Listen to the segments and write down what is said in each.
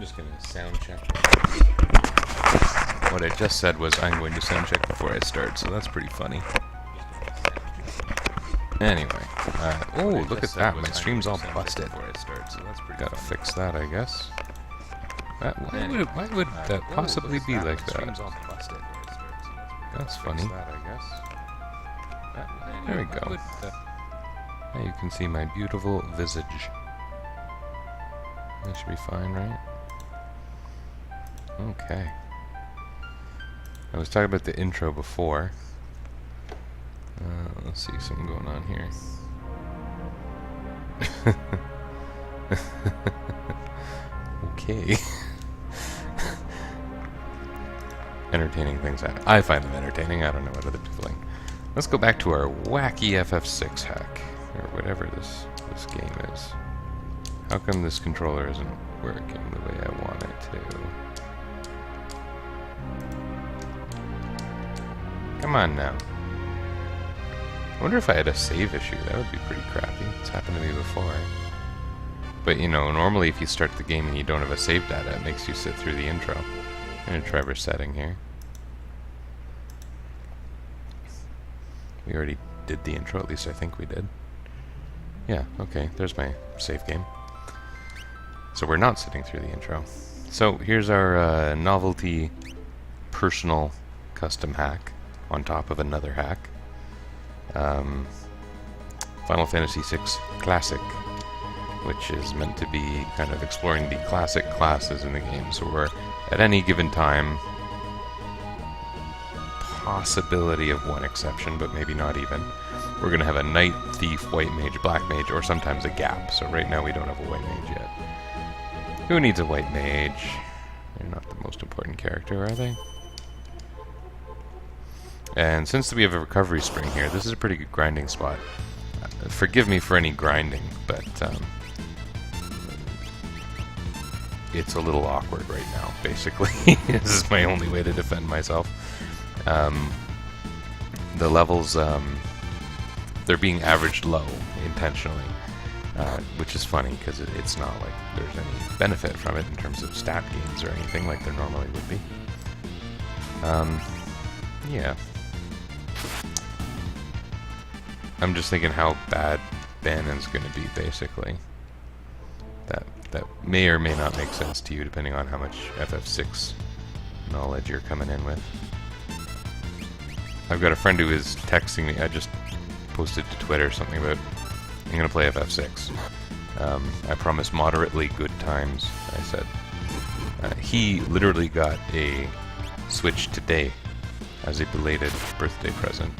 I'm just gonna sound check. What I just said was I'm going to sound check before I start, so that's pretty funny. Anyway, oh, look at that, my stream's all busted. Gotta fix that, I guess. Why would that possibly be like that? That's funny. There we go. Now you can see my beautiful visage. That should be fine, right? Okay. I was talking about the intro before. Let's see, something going on here. Okay. Entertaining things. I find them entertaining. I don't know what other people think. Let's go back to our wacky FF6 hack, or whatever this game is. How come this controller isn't working the way I want it to? Come on now. I wonder if I had a save issue. That would be pretty crappy. It's happened to me before. But, you know, normally if you start the game and you don't have a save data, it makes you sit through the intro. I'm going to try resetting here. We already did the intro, at least I think we did. Yeah, okay, there's my save game. So we're not sitting through the intro. So here's our novelty personal custom hack on top of another hack. Final Fantasy VI Classic, which is meant to be kind of exploring the classic classes in the game. So we're, at any given time, possibility of one exception, but maybe not even, we're going to have a Knight, Thief, White Mage, Black Mage, or sometimes a gap. So right now we don't have a White Mage yet. Who needs a White Mage? They're not the most important character, are they? And since we have a recovery spring here, this is a pretty good grinding spot. Forgive me for any grinding, but it's a little awkward right now, basically. This is my only way to defend myself. The levels, they're being averaged low intentionally, which is funny because it's not like there's any benefit from it in terms of stat gains or anything like there normally would be. Yeah. I'm just thinking how bad Banon's going to be, basically. That may or may not make sense to you, depending on how much FF6 knowledge you're coming in with. I've got a friend who is texting me. I just posted to Twitter something about, I'm going to play FF6. I promise moderately good times, I said. He literally got a Switch today as a belated birthday present.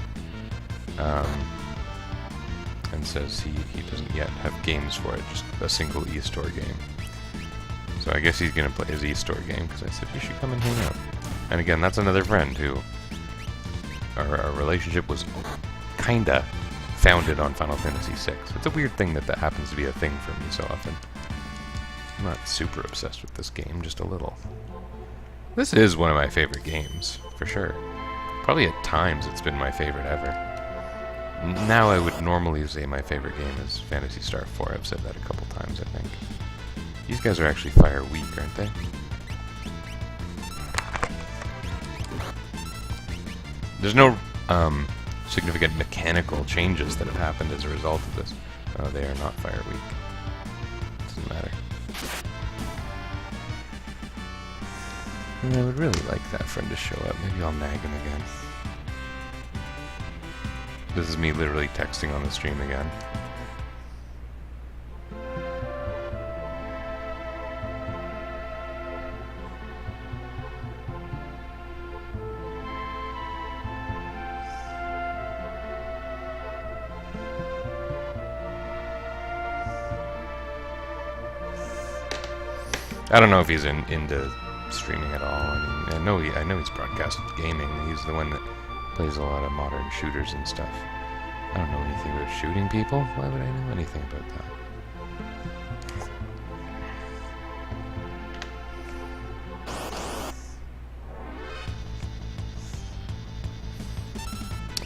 And says he doesn't yet have games for it, just a single eStore game. So I guess he's going to play his eStore game, because I said, you should come and hang out. And again, that's another friend who our relationship was kinda founded on Final Fantasy VI. It's a weird thing that happens to be a thing for me so often. I'm not super obsessed with this game, just a little. This is one of my favorite games, for sure. Probably at times it's been my favorite ever. Now I would normally say my favorite game is Phantasy Star 4. I've said that a couple times, I think. These guys are actually fire weak, aren't they? There's no significant mechanical changes that have happened as a result of this. They are not fire weak. Doesn't matter. And I would really like that friend to show up. Maybe I'll nag him again. This is me literally texting on the stream again. I don't know if he's into streaming at all. I mean, I know he's broadcast gaming. He's the one that plays a lot of modern shooters and stuff. I don't know anything about shooting people. Why would I know anything about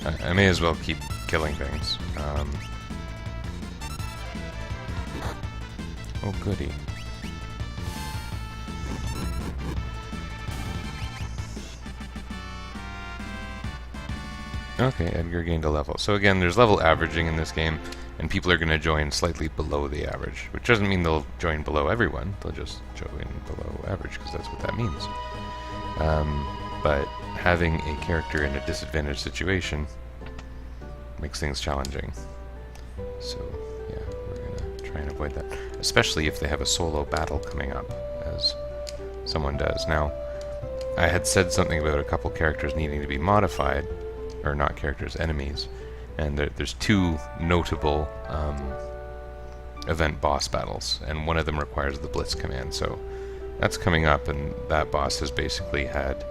that? I may as well keep killing things. Oh, goody. Okay, Edgar gained a level. So again, there's level averaging in this game, and people are going to join slightly below the average, which doesn't mean they'll join below everyone. They'll just join below average, because that's what that means. But having a character in a disadvantaged situation makes things challenging. So, yeah, we're going to try and avoid that. Especially if they have a solo battle coming up, as someone does. Now, I had said something about a couple characters needing to be modified, or not characters, enemies, and there's two notable event boss battles, and one of them requires the Blitz command, so that's coming up, and that boss has basically had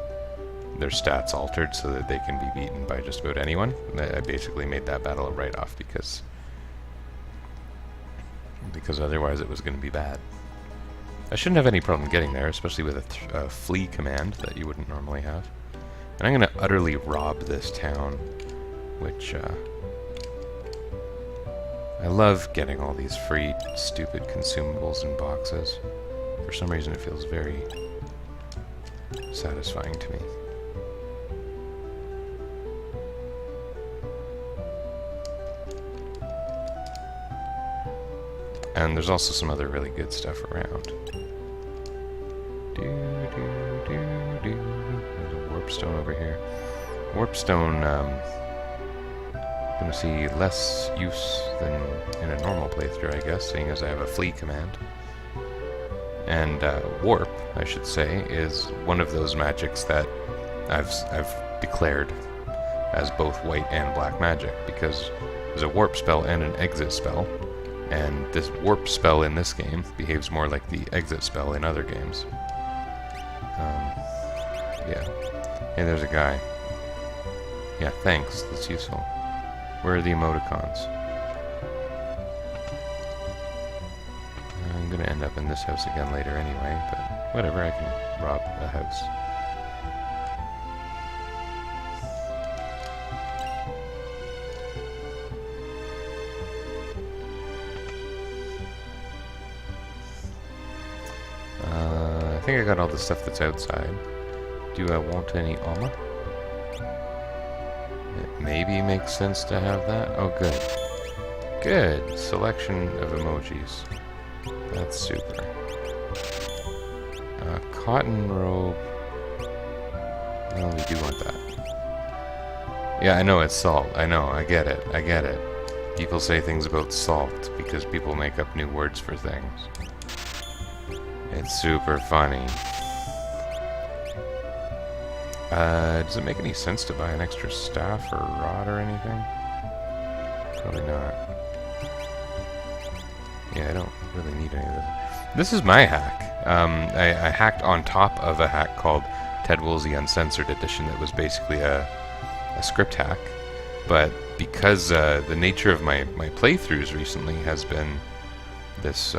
their stats altered so that they can be beaten by just about anyone. I basically made that battle a write-off because otherwise it was going to be bad. I shouldn't have any problem getting there, especially with a flee command that you wouldn't normally have. And I'm going to utterly rob this town, which I love getting all these free, stupid consumables and boxes. For some reason it feels very satisfying to me. And there's also some other really good stuff around. There's a warpstone over here. Warpstone, going to see less use than in a normal playthrough, I guess, seeing as I have a flee command. And warp, I should say, is one of those magics that I've declared as both white and black magic, because there's a warp spell and an exit spell. And this warp spell in this game behaves more like the exit spell in other games. Yeah. Hey, there's a guy. Yeah, thanks. That's useful. Where are the emoticons? I'm gonna end up in this house again later anyway, but whatever, I can rob a house. I think I got all the stuff that's outside. Do I want any armor? It maybe makes sense to have that. Oh, good. Good. Selection of emojis. That's super. Cotton robe. No, we do want that. Yeah, I know it's salt. I know. I get it. I get it. People say things about salt because people make up new words for things. It's super funny. Does it make any sense to buy an extra staff or rod or anything? Probably not. Yeah, I don't really need any of this. This is my hack. I hacked on top of a hack called Ted Woolsey Uncensored Edition that was basically a script hack. But because the nature of my playthroughs recently has been this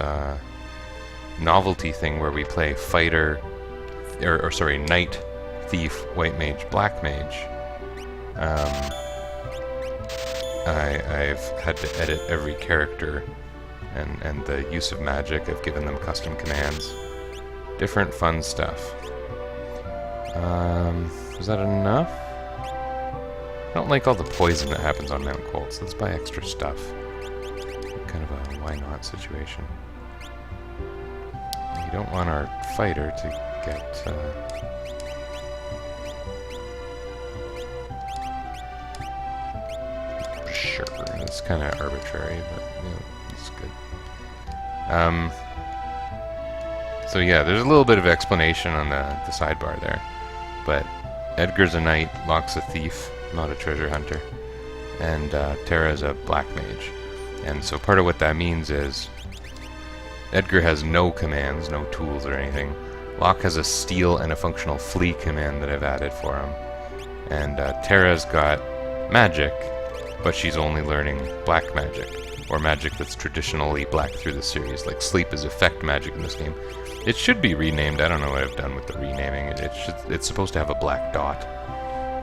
novelty thing where we play fighter, or sorry, knight, thief, white mage, black mage. I've had to edit every character and the use of magic. I've given them custom commands, different fun stuff. Is that enough? I don't like all the poison that happens on Mount Kolts. Let's buy extra stuff. Kind of a why not situation. You don't want our fighter to get sure, it's kind of arbitrary, but you know, it's good. So yeah, there's a little bit of explanation on the sidebar there, but Edgar's a knight, Locke's a thief, not a treasure hunter, and Tara's a black mage. And so part of what that means is Edgar has no commands, no tools or anything. Locke has a steal and a functional flee command that I've added for him. And Tara's got magic, but she's only learning black magic, or magic that's traditionally black through the series. Like sleep is effect magic in this game. It should be renamed. I don't know what I've done with the renaming. It's supposed to have a black dot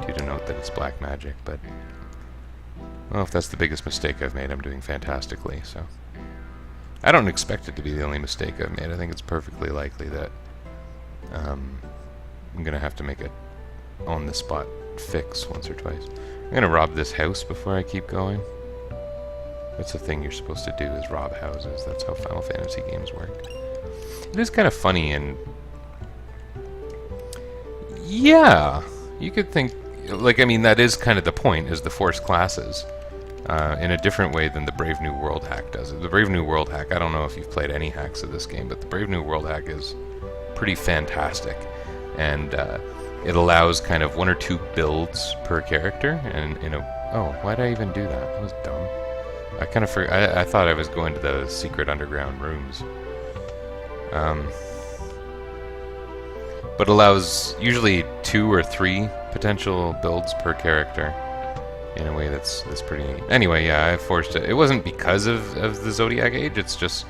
to denote that it's black magic, but well, if that's the biggest mistake I've made, I'm doing fantastically, so. I don't expect it to be the only mistake I've made. I think it's perfectly likely that I'm going to have to make an on-the-spot fix once or twice. I'm gonna rob this house before I keep going. That's the thing you're supposed to do, is rob houses. That's how Final Fantasy games work. It is kind of funny, and yeah, you could think, like, I mean, that is kind of the point, is the forced classes, in a different way than the Brave New World hack does it. The Brave New World hack, I don't know if you've played any hacks of this game, but the Brave New World hack is pretty fantastic, and it allows kind of 1 or 2 builds per character, and oh, why did I even do that? That was dumb. I kind of I thought I was going to the secret underground rooms. But allows usually 2 or 3 potential builds per character in a way that's pretty neat. Anyway, yeah, I forced it. It wasn't because of the Zodiac Age, it's just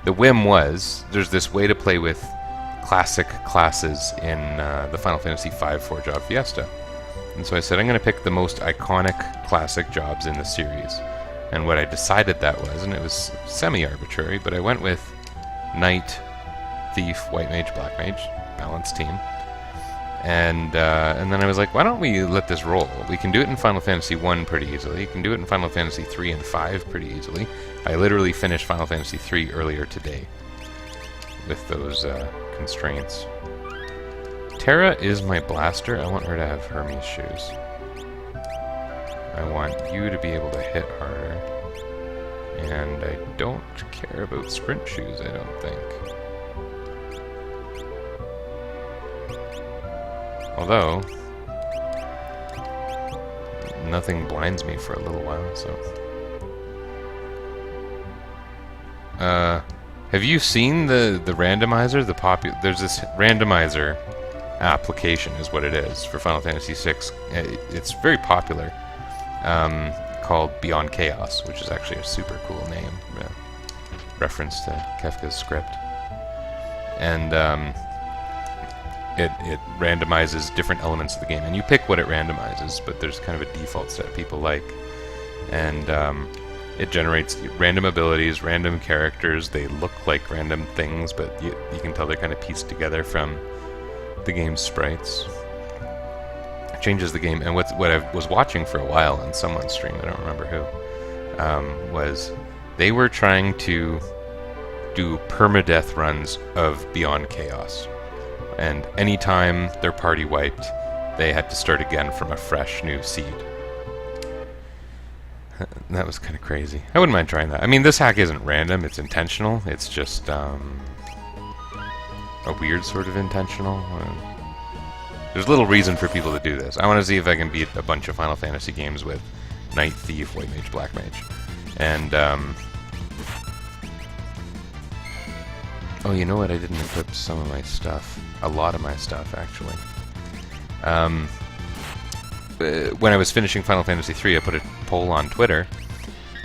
the whim was there's this way to play with classic classes in the Final Fantasy V 4-job Fiesta. And so I said, I'm going to pick the most iconic classic jobs in the series. And what I decided that was, and it was semi-arbitrary, but I went with Knight, Thief, White Mage, Black Mage, balanced team. And then I was like, why don't we let this roll? We can do it in Final Fantasy 1 pretty easily. You can do it in Final Fantasy 3 and 5 pretty easily. I literally finished Final Fantasy 3 earlier today with those constraints. Terra is my blaster. I want her to have Hermes shoes. I want you to be able to hit harder. And I don't care about sprint shoes, I don't think. Although, nothing blinds me for a little while, so... have you seen the randomizer? There's this randomizer application, is what it is, for Final Fantasy VI. It's very popular, called Beyond Chaos, which is actually a super cool name, reference to Kefka's script. And it randomizes different elements of the game, and you pick what it randomizes, but there's kind of a default set people like. And it generates random abilities, random characters. They look like random things, but you can tell they're kind of pieced together from the game's sprites. It changes the game, and what I was watching for a while on someone's stream, I don't remember who, was they were trying to do permadeath runs of Beyond Chaos. And anytime their party wiped, they had to start again from a fresh new seed. That was kind of crazy. I wouldn't mind trying that. I mean, this hack isn't random, it's intentional. It's just a weird sort of intentional. There's little reason for people to do this. I want to see if I can beat a bunch of Final Fantasy games with Knight, Thief, White Mage, Black Mage. And, oh, you know what? I didn't equip some of my stuff. A lot of my stuff, actually. When I was finishing Final Fantasy 3, I put a poll on Twitter.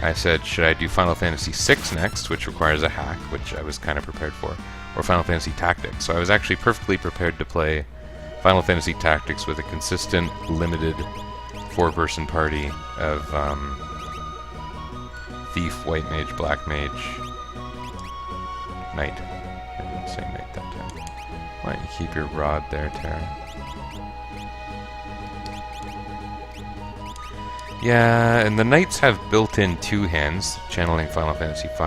I said, should I do Final Fantasy 6 next, which requires a hack, which I was kind of prepared for, or Final Fantasy Tactics. So I was actually perfectly prepared to play Final Fantasy Tactics with a consistent, limited 4-person party of Thief, White Mage, Black Mage, Knight. I didn't say Knight that time. Why don't you keep your rod there, Tara? Yeah, and the Knights have built-in 2 hands, channeling Final Fantasy V.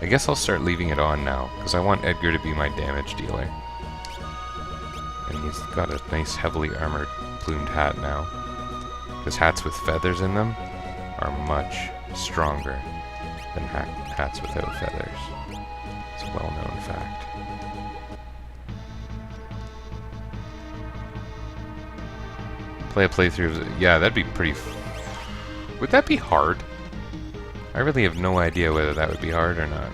I guess I'll start leaving it on now, because I want Edgar to be my damage dealer. And he's got a nice heavily armored plumed hat now. Because hats with feathers in them are much stronger than hats without feathers. It's a well-known fact. Play a playthrough of... Yeah, that'd be pretty... Would that be hard? I really have no idea whether that would be hard or not.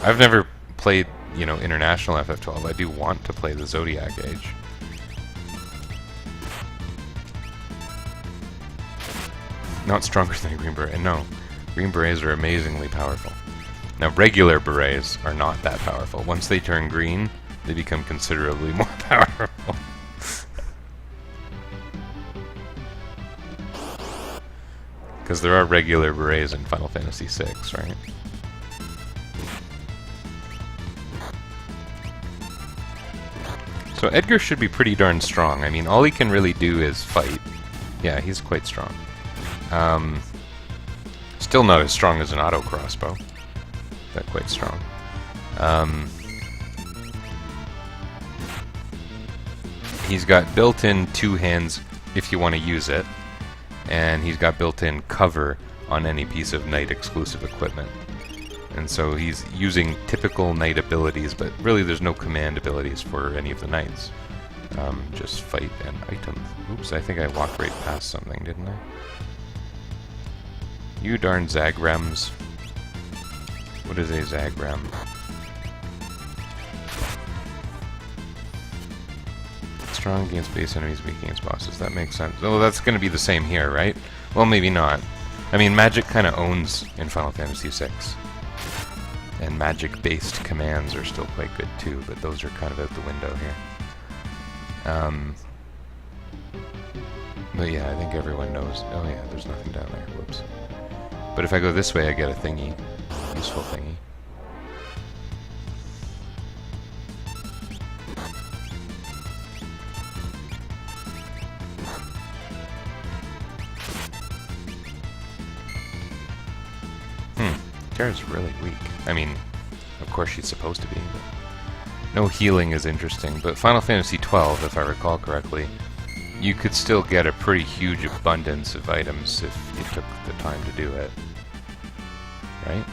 I've never played, you know, International FF12. I do want to play the Zodiac Age. Not stronger than a Green Beret. No, Green Berets are amazingly powerful. Now, regular Berets are not that powerful. Once they turn green, they become considerably more powerful. Because there are regular Berets in Final Fantasy VI, right? So Edgar should be pretty darn strong. I mean, all he can really do is fight. Yeah, he's quite strong. Still not as strong as an auto crossbow, but quite strong. He's got built-in 2 hands if you want to use it, and he's got built-in cover on any piece of knight exclusive equipment. And so he's using typical knight abilities, but really there's no command abilities for any of the knights. Just fight and item. Oops, I think I walked right past something, didn't I? You darn Zagrams. What is a Zagram? Strong against base enemies, weak against bosses. That makes sense. Oh, that's going to be the same here, right? Well, maybe not. I mean, magic kind of owns in Final Fantasy VI. And magic-based commands are still quite good too, but those are kind of out the window here. But yeah, I think everyone knows. Oh yeah, there's nothing down there. Whoops. But if I go this way, I get a thingy. Useful thingy. Tara's really weak. I mean, of course she's supposed to be, but no healing is interesting. But Final Fantasy XII, if I recall correctly, you could still get a pretty huge abundance of items if you took the time to do it. Right?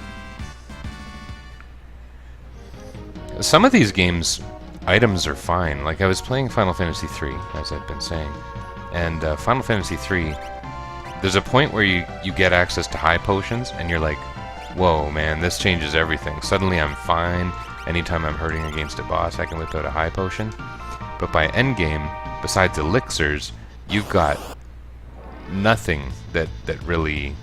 Some of these games, items are fine. Like, I was playing Final Fantasy III, as I've been saying, and Final Fantasy III, there's a point where you get access to high potions, and you're like, whoa, man, this changes everything. Suddenly I'm fine. Anytime I'm hurting against a boss, I can whip out a high potion. But by endgame, besides elixirs, you've got nothing that really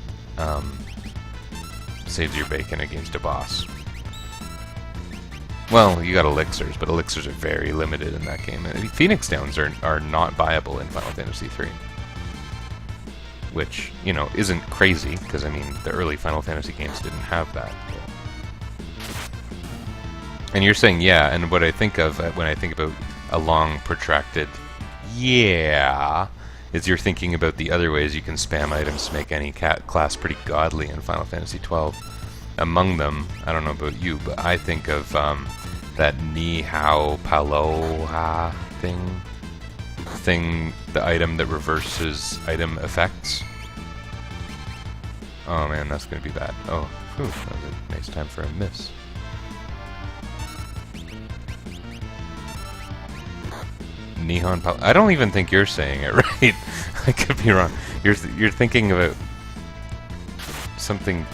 saves your bacon against a boss. Well, you got elixirs, but elixirs are very limited in that game. Phoenix Downs are not viable in Final Fantasy III. Which, you know, isn't crazy, because, I mean, the early Final Fantasy games didn't have that. And you're saying, yeah, and what I think of when I think about a long, protracted, yeah, is you're thinking about the other ways you can spam items to make any class pretty godly in Final Fantasy XII. Among them, I don't know about you, but I think of that Ni Hao Paloha thing, the item that reverses item effects. Oh man, that's gonna be bad. Oh, whew, that was a nice time for a miss. Nihon Pal. I don't even think you're saying it right. I could be wrong. You're thinking about something.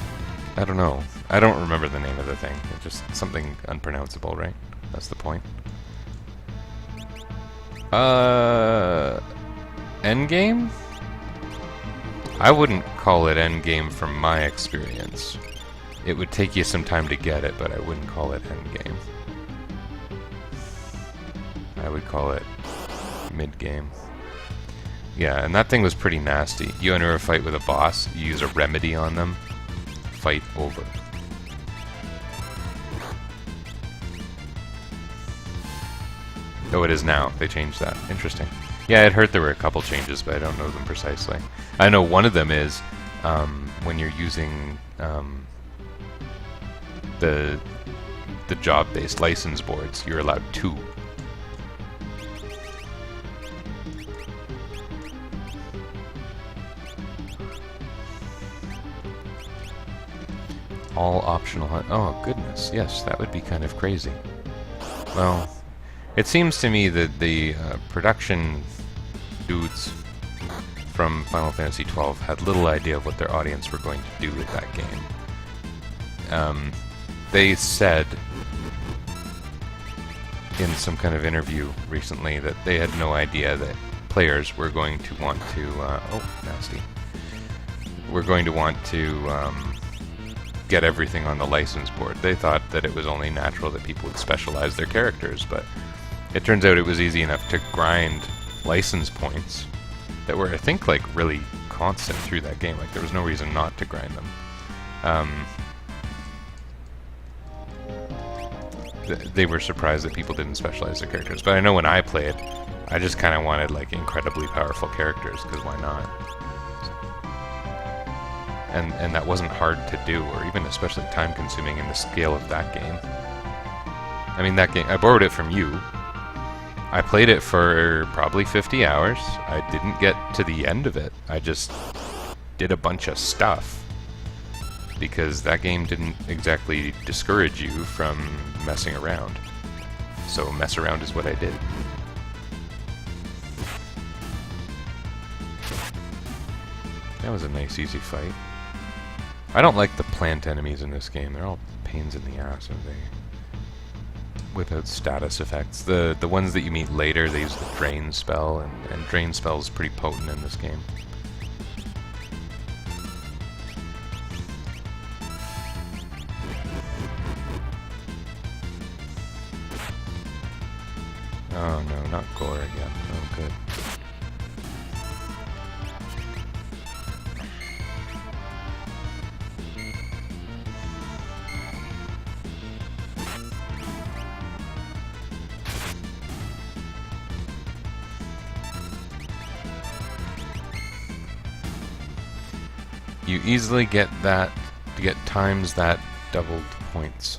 I don't know. I don't remember the name of the thing. It's just something unpronounceable, right? That's the point. Endgame? I wouldn't call it endgame from my experience. It would take you some time to get it, but I wouldn't call it endgame. I would call it mid-game. Yeah, and that thing was pretty nasty. You enter a fight with a boss, you use a remedy on them, fight over. Oh, it is now. They changed that. Interesting. Yeah, it hurt there were a couple changes, but I don't know them precisely. I know one of them is when you're using the job-based license boards, you're allowed 2. All optional hunt. Oh, goodness. Yes, that would be kind of crazy. Well, it seems to me that the production dudes from Final Fantasy XII had little idea of what their audience were going to do with that game. They said in some kind of interview recently that they had no idea that players were going to want to... oh, nasty. We're going to want to get everything on the license board. They thought that it was only natural that people would specialize their characters, but it turns out it was easy enough to grind license points that were, I think, like, really constant through that game. Like, there was no reason not to grind them. they were surprised that people didn't specialize their characters. But I know when I played, I just kind of wanted like incredibly powerful characters, because why not? And that wasn't hard to do, or even especially time-consuming in the scale of that game. I mean, that game, I borrowed it from you. I played it for probably 50 hours. I didn't get to the end of it. I just did a bunch of stuff, because that game didn't exactly discourage you from messing around. So mess around is what I did. That was a nice, easy fight. I don't like the plant enemies in this game. They're all pains in the ass, and they without status effects. The ones that you meet later, they use the drain spell, and drain spell is pretty potent in this game. Oh no, not gore again. Oh good. You easily get times that doubled points.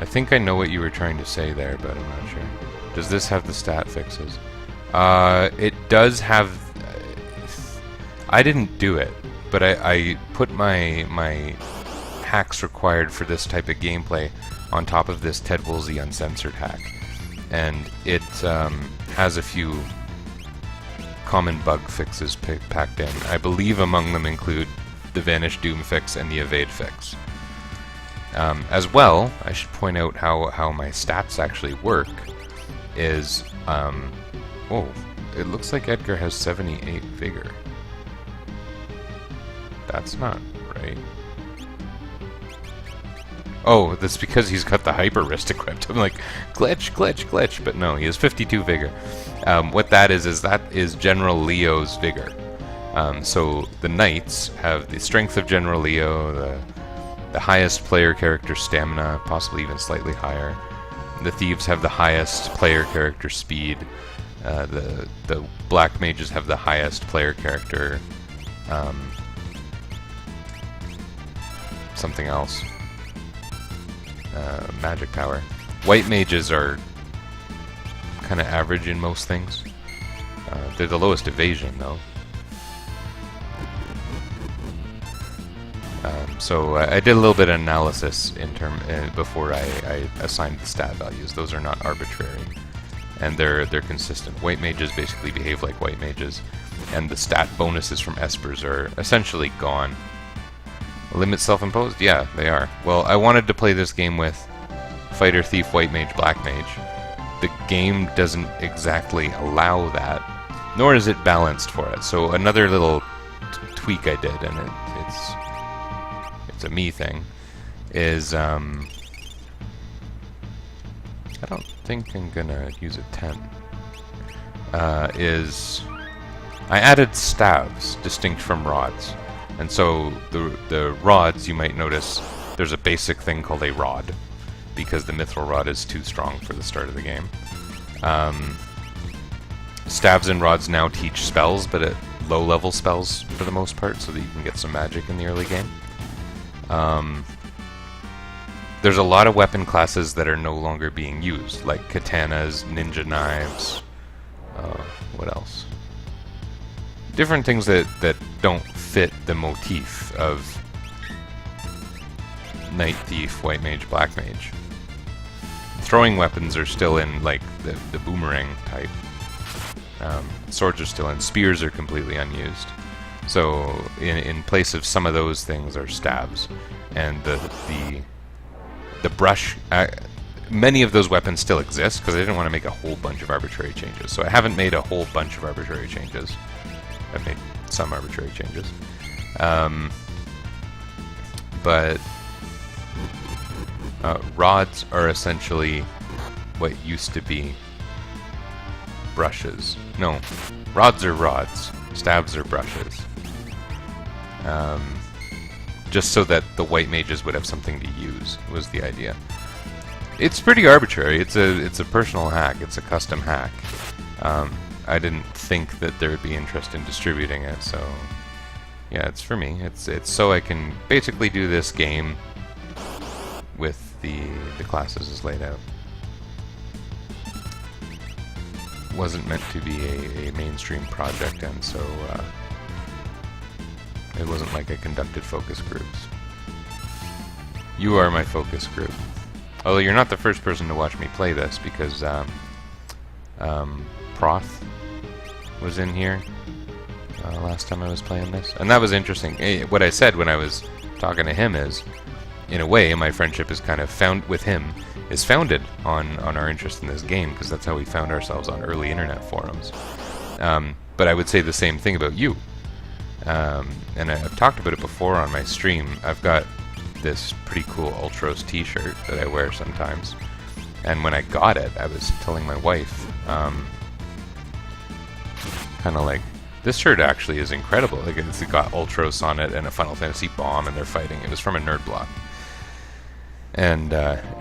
I think I know what you were trying to say there, but I'm not sure. Does this have the stat fixes? It does have... I didn't do it, but I put my hacks required for this type of gameplay on top of this Ted Woolsey Uncensored hack. And it has a few common bug fixes packed in. I believe among them include the Vanish Doom fix and the Evade fix. As well, I should point out how my stats actually work is, oh, it looks like Edgar has 78 vigor. That's not right. Oh, that's because he's got the Hyper Wrist equipped. I'm like, glitch, glitch, glitch. But no, he has 52 vigor. What that is that is General Leo's vigor. So the Knights have the strength of General Leo, the highest player character stamina, possibly even slightly higher. The Thieves have the highest player character speed. The Black Mages have the highest player character something else. Magic power. White Mages are kind of average in most things. They're the lowest evasion, though. So I did a little bit of analysis before I assigned the stat values. Those are not arbitrary, and they're consistent. White Mages basically behave like White Mages, and the stat bonuses from Espers are essentially gone. Limit self-imposed? Yeah, they are. Well, I wanted to play this game with Fighter, Thief, White Mage, Black Mage. The game doesn't exactly allow that, nor is it balanced for it. So another little tweak I did, and it's a me thing, is I don't think I'm gonna use a 10. Is I added staves distinct from rods. And so the rods, you might notice, there's a basic thing called a rod, because the Mithril Rod is too strong for the start of the game. Staves and rods now teach spells, but at low-level spells for the most part, so that you can get some magic in the early game. There's a lot of weapon classes that are no longer being used, like katanas, ninja knives, what else? Different things that don't fit the motif of Knight, Thief, White Mage, Black Mage. Throwing weapons are still in, like, the boomerang type. Swords are still in. Spears are completely unused. So, in place of some of those things are stabs. And the brush... many of those weapons still exist, because I didn't want to make a whole bunch of arbitrary changes. So I haven't made a whole bunch of arbitrary changes. I've made some arbitrary changes. But rods are essentially what used to be brushes. No, rods are rods. Stabs are brushes. Just so that the White Mages would have something to use, was the idea. It's pretty arbitrary. It's a personal hack. It's a custom hack. I didn't think that there would be interest in distributing it, so yeah, it's for me. It's so I can basically do this game with the classes as laid out. Wasn't meant to be a mainstream project, and so it wasn't like I conducted focus groups. You are my focus group. Although you're not the first person to watch me play this, because Proth was in here last time I was playing this. And that was interesting. What I said when I was talking to him is, in a way, my friendship is kind of founded on our interest in this game, because that's how we found ourselves on early internet forums. But I would say the same thing about you. And I've talked about it before on my stream. I've got this pretty cool Ultros t-shirt that I wear sometimes. And when I got it, I was telling my wife, kind of like, this shirt actually is incredible. Like, it's got Ultros on it and a Final Fantasy bomb, and they're fighting. It was from a nerd blog. And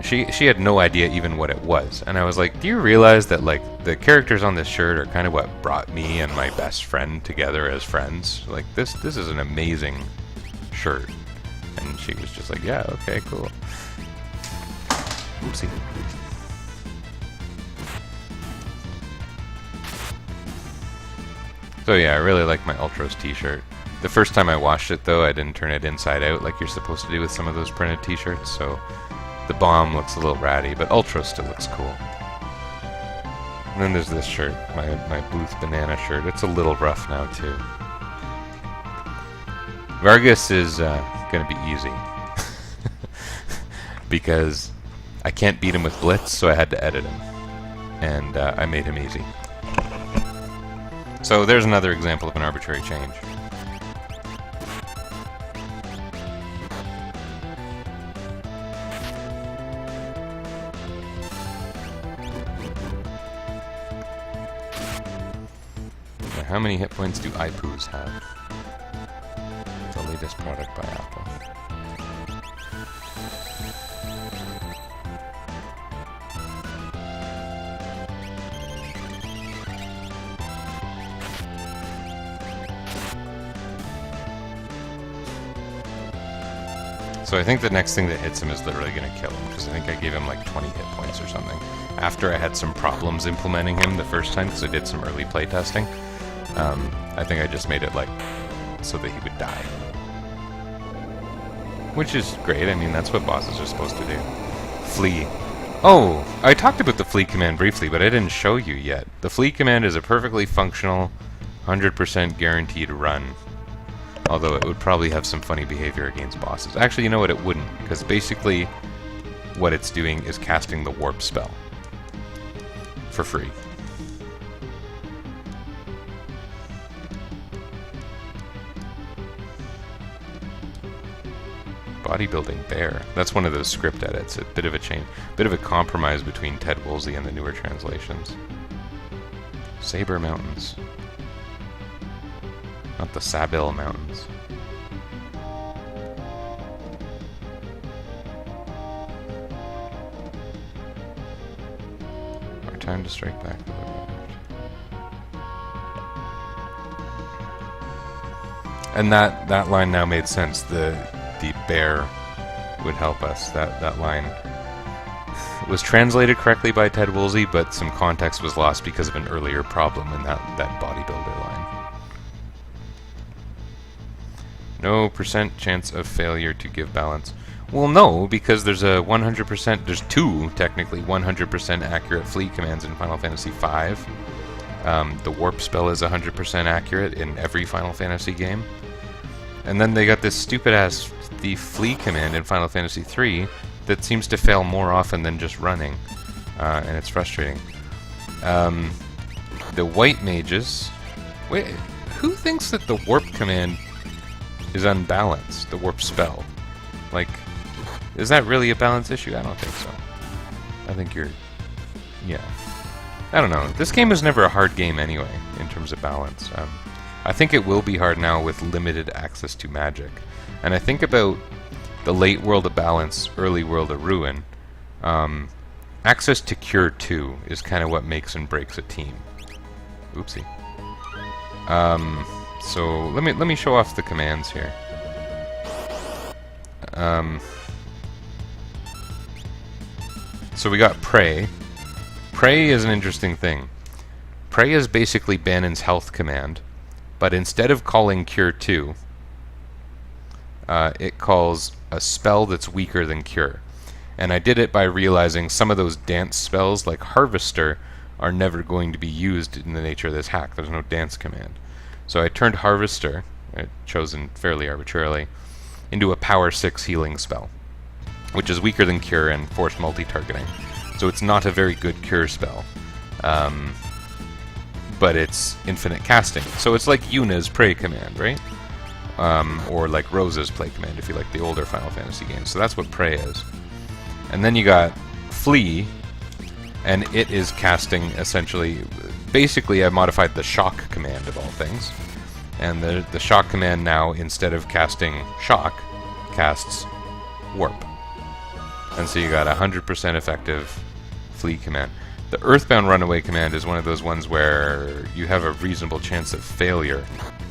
she had no idea even what it was. And I was like, do you realize that, like, the characters on this shirt are kind of what brought me and my best friend together as friends? Like, this is an amazing shirt. And she was just like, yeah, okay, cool. Oopsie. So yeah, I really like my Ultros t-shirt. The first time I washed it, though, I didn't turn it inside out like you're supposed to do with some of those printed t-shirts, so the bomb looks a little ratty, but Ultros still looks cool. And then there's this shirt, my Booth Banana shirt. It's a little rough now, too. Vargas is going to be easy. Because I can't beat him with Blitz, so I had to edit him. And I made him easy. So there's another example of an arbitrary change. Now, how many hit points do iPoos have? The latest product by Apple. So I think the next thing that hits him is literally going to kill him, because I think I gave him like 20 hit points or something. After I had some problems implementing him the first time, because I did some early play testing, I think I just made it like so that he would die. Which is great, I mean that's what bosses are supposed to do. Flee. Oh, I talked about the flee command briefly, but I didn't show you yet. The flee command is a perfectly functional, 100% guaranteed run. Although it would probably have some funny behavior against bosses. Actually, you know what? It wouldn't, because basically what it's doing is casting the warp spell for free. Bodybuilding bear. That's one of those script edits. A bit of a change, bit of a compromise between Ted Woolsey and the newer translations. Saber Mountains. Not the Sabin Mountains. Our time to strike back. And that line now made sense. The bear would help us. That line was translated correctly by Ted Woolsey, but some context was lost because of an earlier problem in that bodybuilder line. No % chance of failure to give balance. Well, no, because there's a 100%, there's two, technically, 100% accurate flee commands in Final Fantasy V. The warp spell is 100% accurate in every Final Fantasy game. And then they got this stupid-ass the flee command in Final Fantasy III that seems to fail more often than just running. And it's frustrating. The white mages... Wait, who thinks that the warp command is unbalanced, the warp spell? Like, is that really a balance issue? I don't think so. I think you're... yeah. I don't know. This game was never a hard game anyway, in terms of balance. I think it will be hard now with limited access to magic. And I think about the late World of Balance, early World of Ruin. access to Cure 2 is kind of what makes and breaks a team. Oopsie. So let me show off the commands here. So we got Pray. Pray is an interesting thing. Pray is basically Bannon's health command, but instead of calling Cure 2, it calls a spell that's weaker than Cure. And I did it by realizing some of those dance spells, like Harvester, are never going to be used in the nature of this hack. There's no dance command. So I turned Harvester, chosen fairly arbitrarily, into a Power 6 healing spell, which is weaker than Cure and forced multi-targeting. So it's not a very good Cure spell. But it's infinite casting. So it's like Yuna's Pray command, right? Or like Rose's Play command, if you like the older Final Fantasy games. So that's what Pray is. And then you got Flee, and it is casting essentially... Basically, I modified the Shock command of all things. And the Shock command now, instead of casting Shock, casts Warp. And so you got 100% effective Flee command. The Earthbound Runaway command is one of those ones where you have a reasonable chance of failure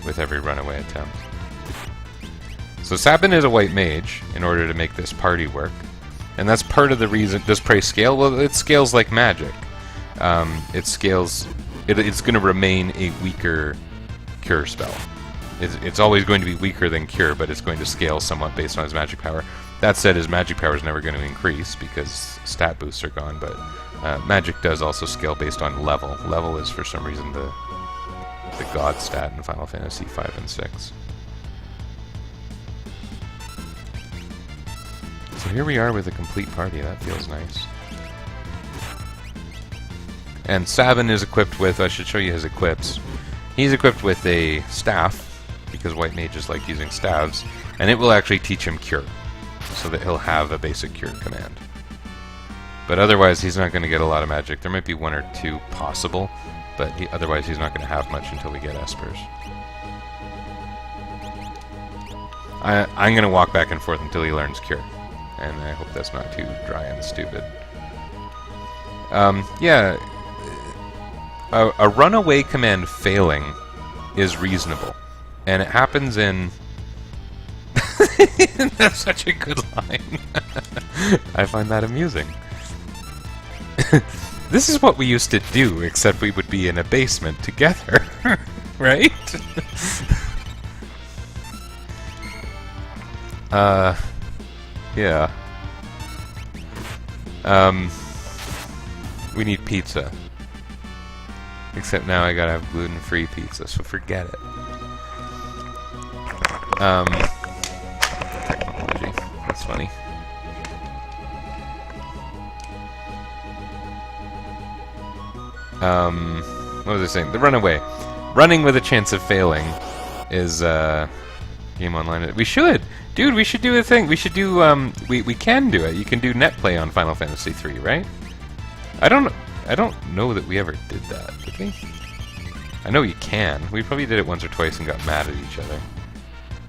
with every runaway attempt. So Sabin is a white mage in order to make this party work. And that's part of the reason. Does Pray scale? Well, it scales like magic. It scales... It's going to remain a weaker Cure spell. It's always going to be weaker than Cure, but it's going to scale somewhat based on his magic power. That said, his magic power is never going to increase because stat boosts are gone, but magic does also scale based on level. Level is, for some reason, the god stat in Final Fantasy 5 and 6. So here we are with a complete party. That feels nice. And Sabin is equipped with... I should show you his equips. He's equipped with a staff, because white mages like using staves, and it will actually teach him Cure, so that he'll have a basic Cure command. But otherwise, he's not going to get a lot of magic. There might be one or two possible, but otherwise he's not going to have much until we get Espers. I'm going to walk back and forth until he learns Cure, and I hope that's not too dry and stupid. Yeah, a runaway command failing is reasonable, and it happens in... That's such a good line. I find that amusing. This is what we used to do, except we would be in a basement together, right? Yeah. We need pizza. Except now I gotta have gluten-free pizza, so forget it. Technology. That's funny. What was I saying? The runaway. Running with a chance of failing is, game online. We should! Dude, we should do a thing. We should do, we can do it. You can do net play on Final Fantasy 3, right? I don't know that we ever did that, did we? I know you can. We probably did it once or twice and got mad at each other.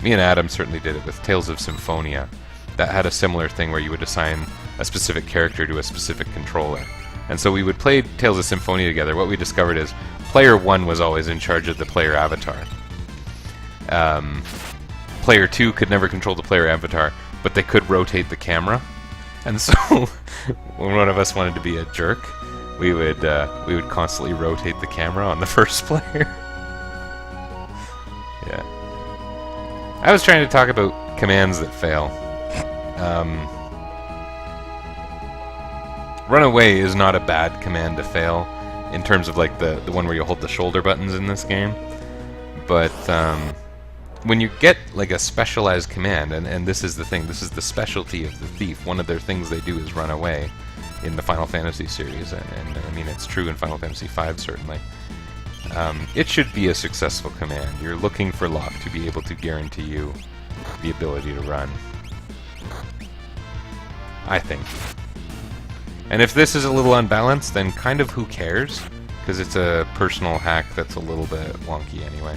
Me and Adam certainly did it with Tales of Symphonia. That had a similar thing where you would assign a specific character to a specific controller. And so we would play Tales of Symphonia together. What we discovered is player 1 was always in charge of the player avatar. Player 2 could never control the player avatar, but they could rotate the camera. And so when one of us wanted to be a jerk, we would constantly rotate the camera on the first player. Yeah. I was trying to talk about commands that fail. Runaway is not a bad command to fail, in terms of like the one where you hold the shoulder buttons in this game. But when you get like a specialized command, and this is the thing, this is the specialty of the Thief, one of their things they do is run away in the Final Fantasy series, and I mean it's true in Final Fantasy V certainly. It should be a successful command. You're looking for Locke to be able to guarantee you the ability to run. I think. And if this is a little unbalanced, then kind of who cares? Because it's a personal hack that's a little bit wonky anyway.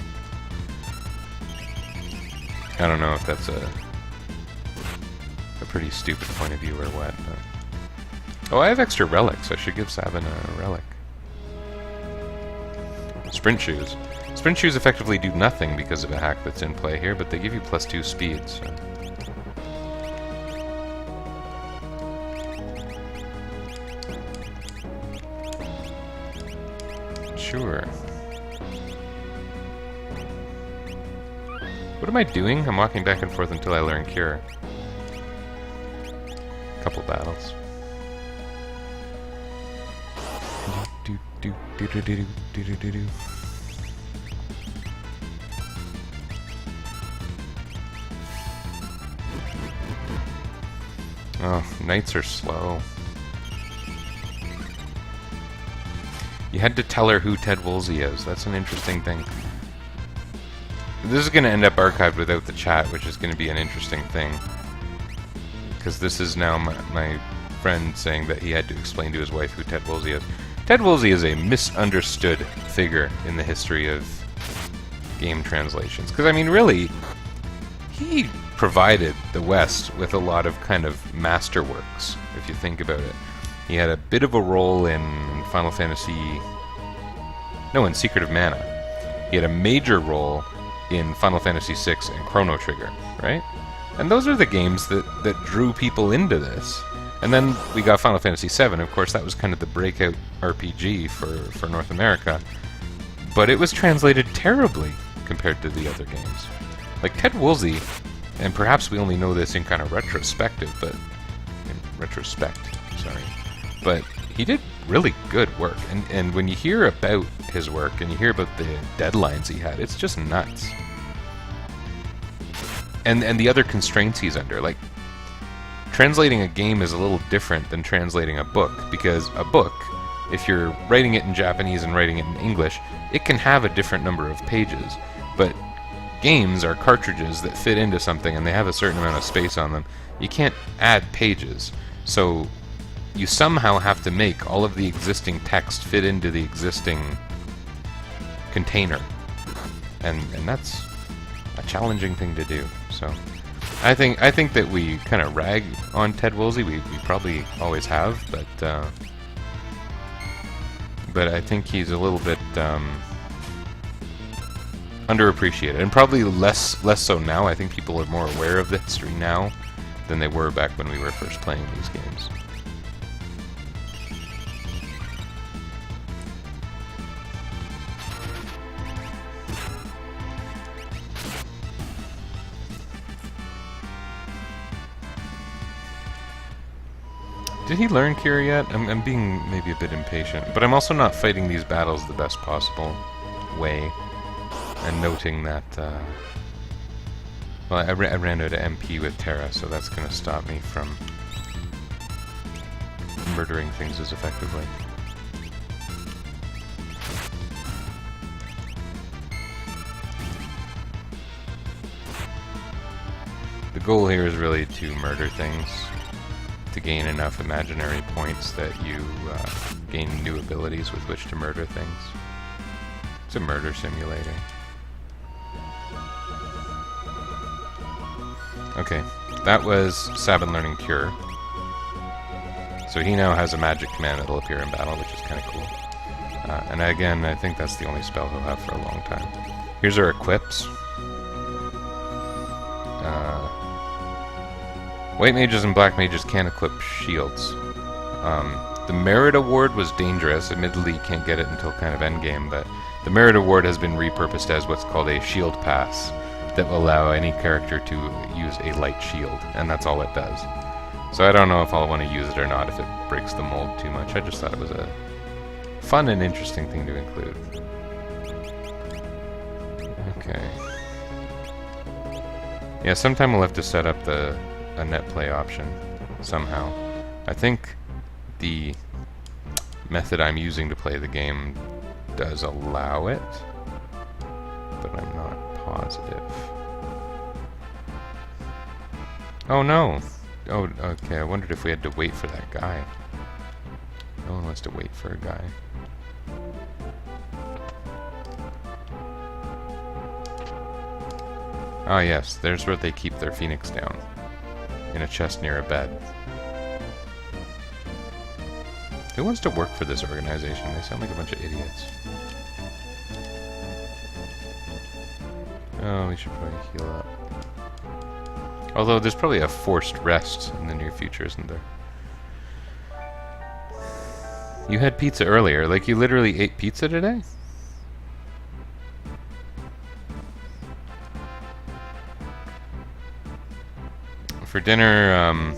I don't know if that's a pretty stupid point of view or what. But Oh, I have extra relics. I should give Sabin a relic. Sprint shoes. Sprint shoes effectively do nothing because of a hack that's in play here, but they give you +2 speed, so... Sure. What am I doing? I'm walking back and forth until I learn Cure. Couple battles. Oh, knights are slow. You had to tell her who Ted Woolsey is. That's an interesting thing. This is going to end up archived without the chat, which is going to be an interesting thing. Because this is now my friend saying that he had to explain to his wife who Ted Woolsey is. Ted Woolsey is a misunderstood figure in the history of game translations. Because, I mean, really, he provided the West with a lot of kind of masterworks, if you think about it. He had a bit of a role in Final Fantasy... No, in Secret of Mana. He had a major role in Final Fantasy VI and Chrono Trigger, right? And those are the games that drew people into this. And then we got Final Fantasy VII. Of course, that was kind of the breakout RPG for North America. But it was translated terribly compared to the other games. Like Ted Woolsey, and perhaps we only know this in kind of retrospective, but... in retrospect, sorry. But he did really good work. And when you hear about his work, and you hear about the deadlines he had, it's just nuts. And the other constraints he's under, like... Translating a game is a little different than translating a book, because a book, if you're writing it in Japanese and writing it in English, it can have a different number of pages. But games are cartridges that fit into something, and they have a certain amount of space on them. You can't add pages. So you somehow have to make all of the existing text fit into the existing container. And that's a challenging thing to do. So I think that we kind of rag on Ted Woolsey. We probably always have, but I think he's a little bit underappreciated, and probably less so now. I think people are more aware of the history now than they were back when we were first playing these games. Did he learn Cure yet? I'm being maybe a bit impatient, but I'm also not fighting these battles the best possible way, and noting that, well, I ran out of MP with Terra, so that's going to stop me from murdering things as effectively. The goal here is really to murder things, to gain enough imaginary points that you gain new abilities with which to murder things. It's a murder simulator. Okay, that was Sabin learning Cure. So he now has a magic command that'll appear in battle, which is kind of cool. And again, I think that's the only spell he'll have for a long time. Here's our equips. White mages and black mages can't equip shields. The Merit Award was dangerous. Admittedly, you can't get it until kind of endgame, but the Merit Award has been repurposed as what's called a shield pass that will allow any character to use a light shield, and that's all it does. So I don't know if I'll want to use it or not if it breaks the mold too much. I just thought it was a fun and interesting thing to include. Okay. Yeah, sometime we'll have to set up a net play option somehow. I think the method I'm using to play the game does allow it, but I'm not positive. Oh no! Oh, okay, I wondered if we had to wait for that guy. No one wants to wait for a guy. Ah yes, there's where they keep their phoenix down. In a chest near a bed. Who wants to work for this organization? They sound like a bunch of idiots. Oh, we should probably heal up. Although there's probably a forced rest in the near future, isn't there? You had pizza earlier. Like, you literally ate pizza today? For dinner,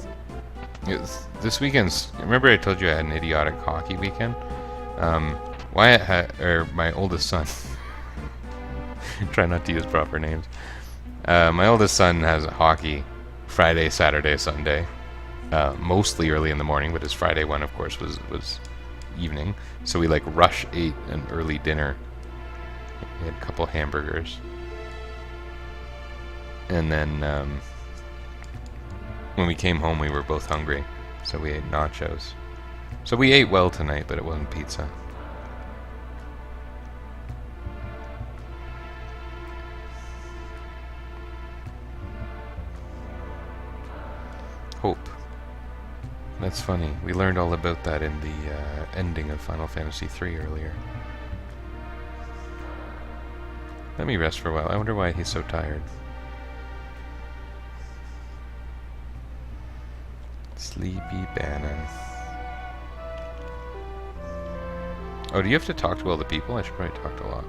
this weekend's... Remember I told you I had an idiotic hockey weekend? Wyatt had... Or my oldest son... Try not to use proper names. My oldest son has hockey Friday, Saturday, Sunday. Mostly early in the morning, but his Friday one, of course, was evening. So we, like, rush ate an early dinner. We had a couple hamburgers. And then, when we came home, we were both hungry. So we ate nachos. So we ate well tonight, but it wasn't pizza. Hope. That's funny. We learned all about that in the ending of Final Fantasy III earlier. Let me rest for a while. I wonder why he's so tired. Sleepy Bannon. Oh, do you have to talk to all the people? I should probably talk to a lot.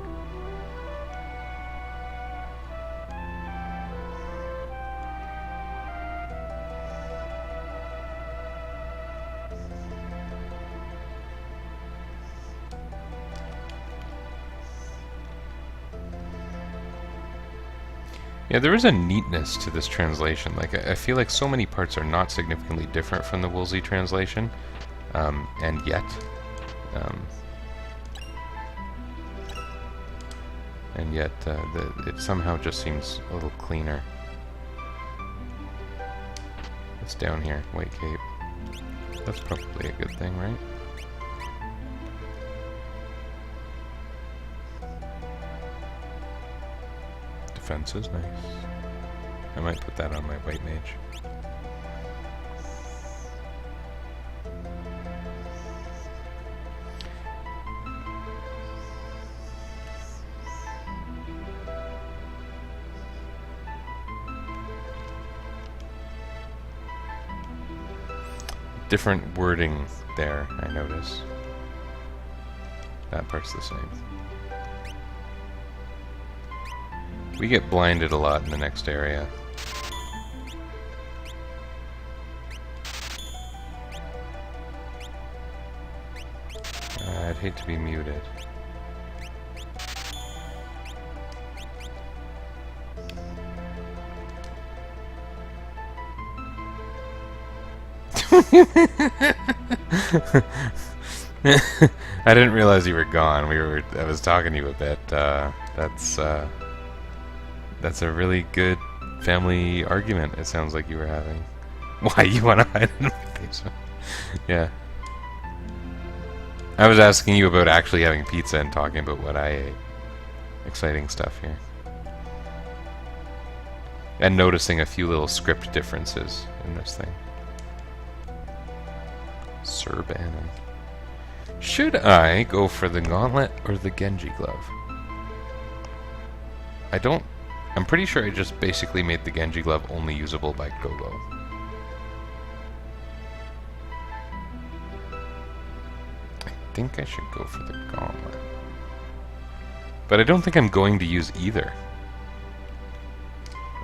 Yeah, there is a neatness to this translation. Like, I feel like so many parts are not significantly different from the Woolsey translation, and yet, it somehow just seems a little cleaner. It's down here, White Cape. That's probably a good thing, right? Defense is nice. I might put that on my white mage. Different wording there, I notice. That part's the same. We get blinded a lot in the next area. I'd hate to be muted. I didn't realize you were gone. I was talking to you a bit. That's a really good family argument, it sounds like you were having. Why you want to hide in my basement? Yeah. I was asking you about actually having pizza and talking about what I ate. Exciting stuff here. And noticing a few little script differences in this thing. Sir Bannon. Should I go for the gauntlet or the Genji glove? I'm pretty sure I just basically made the Genji glove only usable by Gogo. I think I should go for the gauntlet. But I don't think I'm going to use either.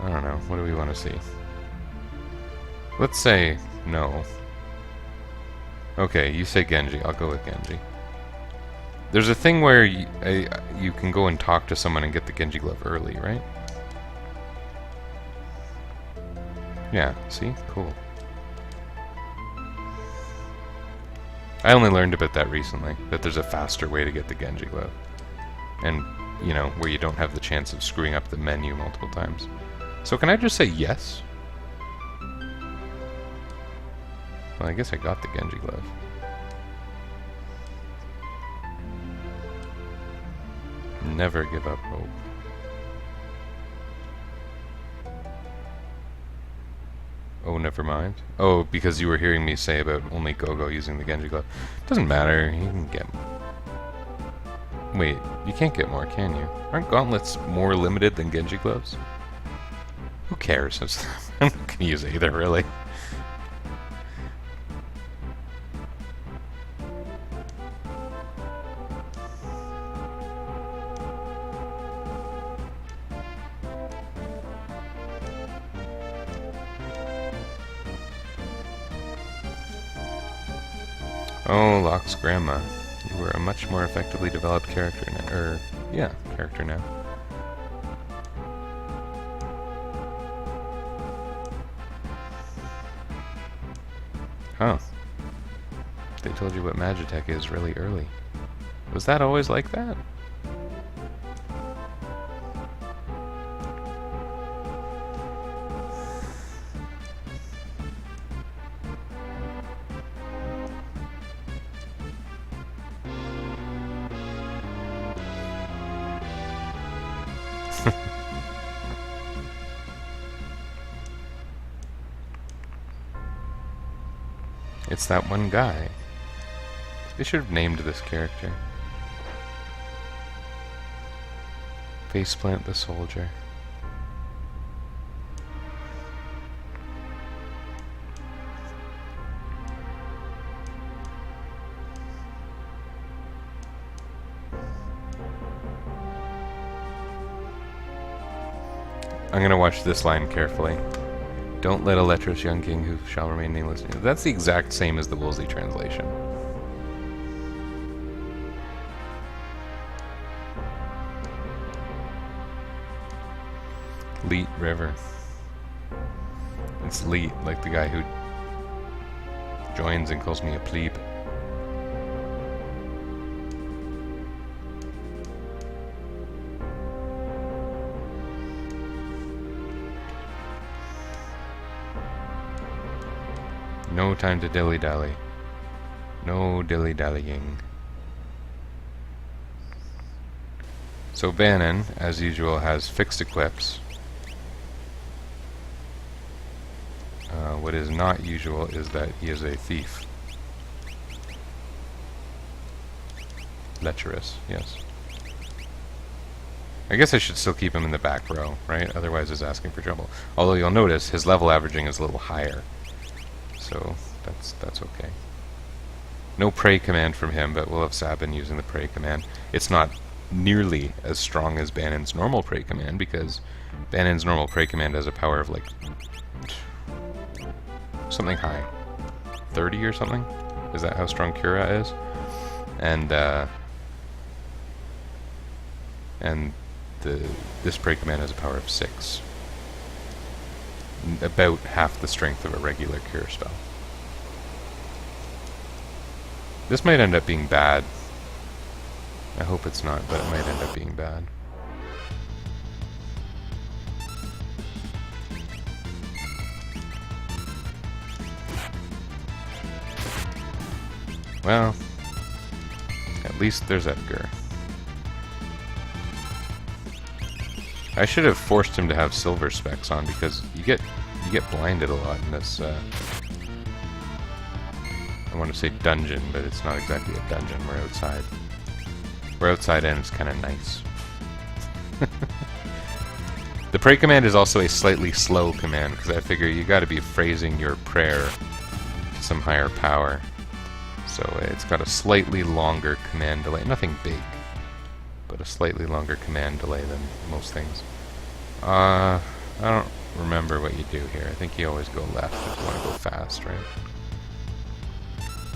I don't know. What do we want to see? Let's say no. Okay, you say Genji. I'll go with Genji. There's a thing where you can go and talk to someone and get the Genji glove early, right? Yeah, see? Cool. I only learned about that recently, that there's a faster way to get the Genji glove. And, you know, where you don't have the chance of screwing up the menu multiple times. So can I just say yes? Well, I guess I got the Genji glove. Never give up hope. Oh never mind. Oh, because you were hearing me say about only Gogo using the Genji glove. Doesn't matter, you can get... Wait, you can't get more, can you? Aren't gauntlets more limited than Genji gloves? Who cares? I'm not gonna use either, really. Oh, Locke's grandma. You were a much more effectively developed character now. Character now. Huh. They told you what Magitech is really early. Was that always like that? It's that one guy. They should have named this character. Faceplant the Soldier. I'm gonna watch this line carefully. Don't let a lecherous young king who shall remain nameless. That's the exact same as the Woolsey translation. Lete River. It's Lete, like the guy who joins and calls me a plebe. No time to dilly-dally. No dilly-dallying. So Bannon, as usual, has fixed equips. What is not usual is that he is a thief. Lecherous, yes. I guess I should still keep him in the back row, right? Otherwise he's asking for trouble. Although you'll notice his level averaging is a little higher. So that's okay. No prey command from him, but we'll have Sabin using the prey command. It's not nearly as strong as Bannon's normal prey command, because Bannon's normal prey command has a power of like something high. 30 or something? Is that how strong Cura is? And this prey command has a power of 6. About half the strength of a regular cure spell. This might end up being bad. I hope it's not, but it might end up being bad. Well, at least there's Edgar. I should have forced him to have silver specs on, because you get blinded a lot in this. I want to say dungeon, but it's not exactly a dungeon. We're outside. We're outside, and it's kind of nice. The pray command is also a slightly slow command, because I figure you got to be phrasing your prayer to some higher power. So it's got a slightly longer command delay. Nothing big, but a slightly longer command delay than most things. I don't remember what you do here. I think you always go left if you want to go fast, right?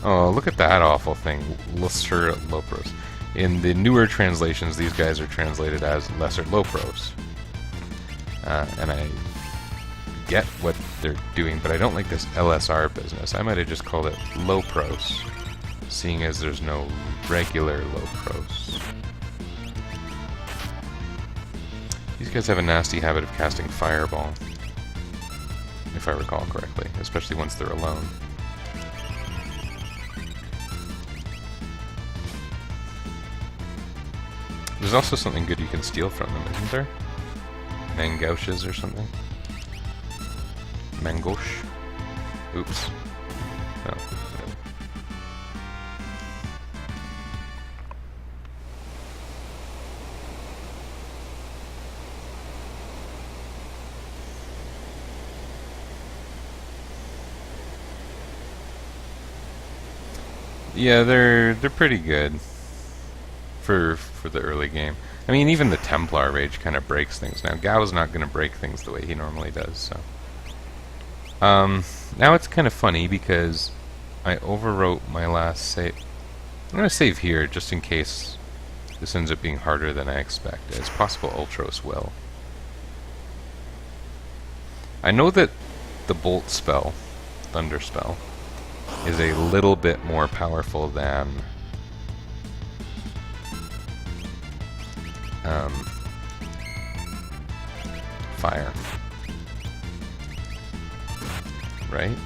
Oh, look at that awful thing. Lesser Lopros. In the newer translations, these guys are translated as Lesser Lopros. And I get what they're doing, but I don't like this LSR business. I might have just called it Lopros, seeing as there's no regular Lopros. These guys have a nasty habit of casting Fireball, if I recall correctly, especially once they're alone. There's also something good you can steal from them, isn't there? Mangouches or something? Mangouche? Oops. Oh, whatever. Yeah, they're pretty good for the early game. I mean, even the Templar Rage kind of breaks things now. Gao's not going to break things the way he normally does, so. Now it's kind of funny because I overwrote my last save. I'm going to save here just in case this ends up being harder than I expect. It's possible Ultros will. I know that the Bolt spell, Thunder spell, is a little bit more powerful than Fire. Right?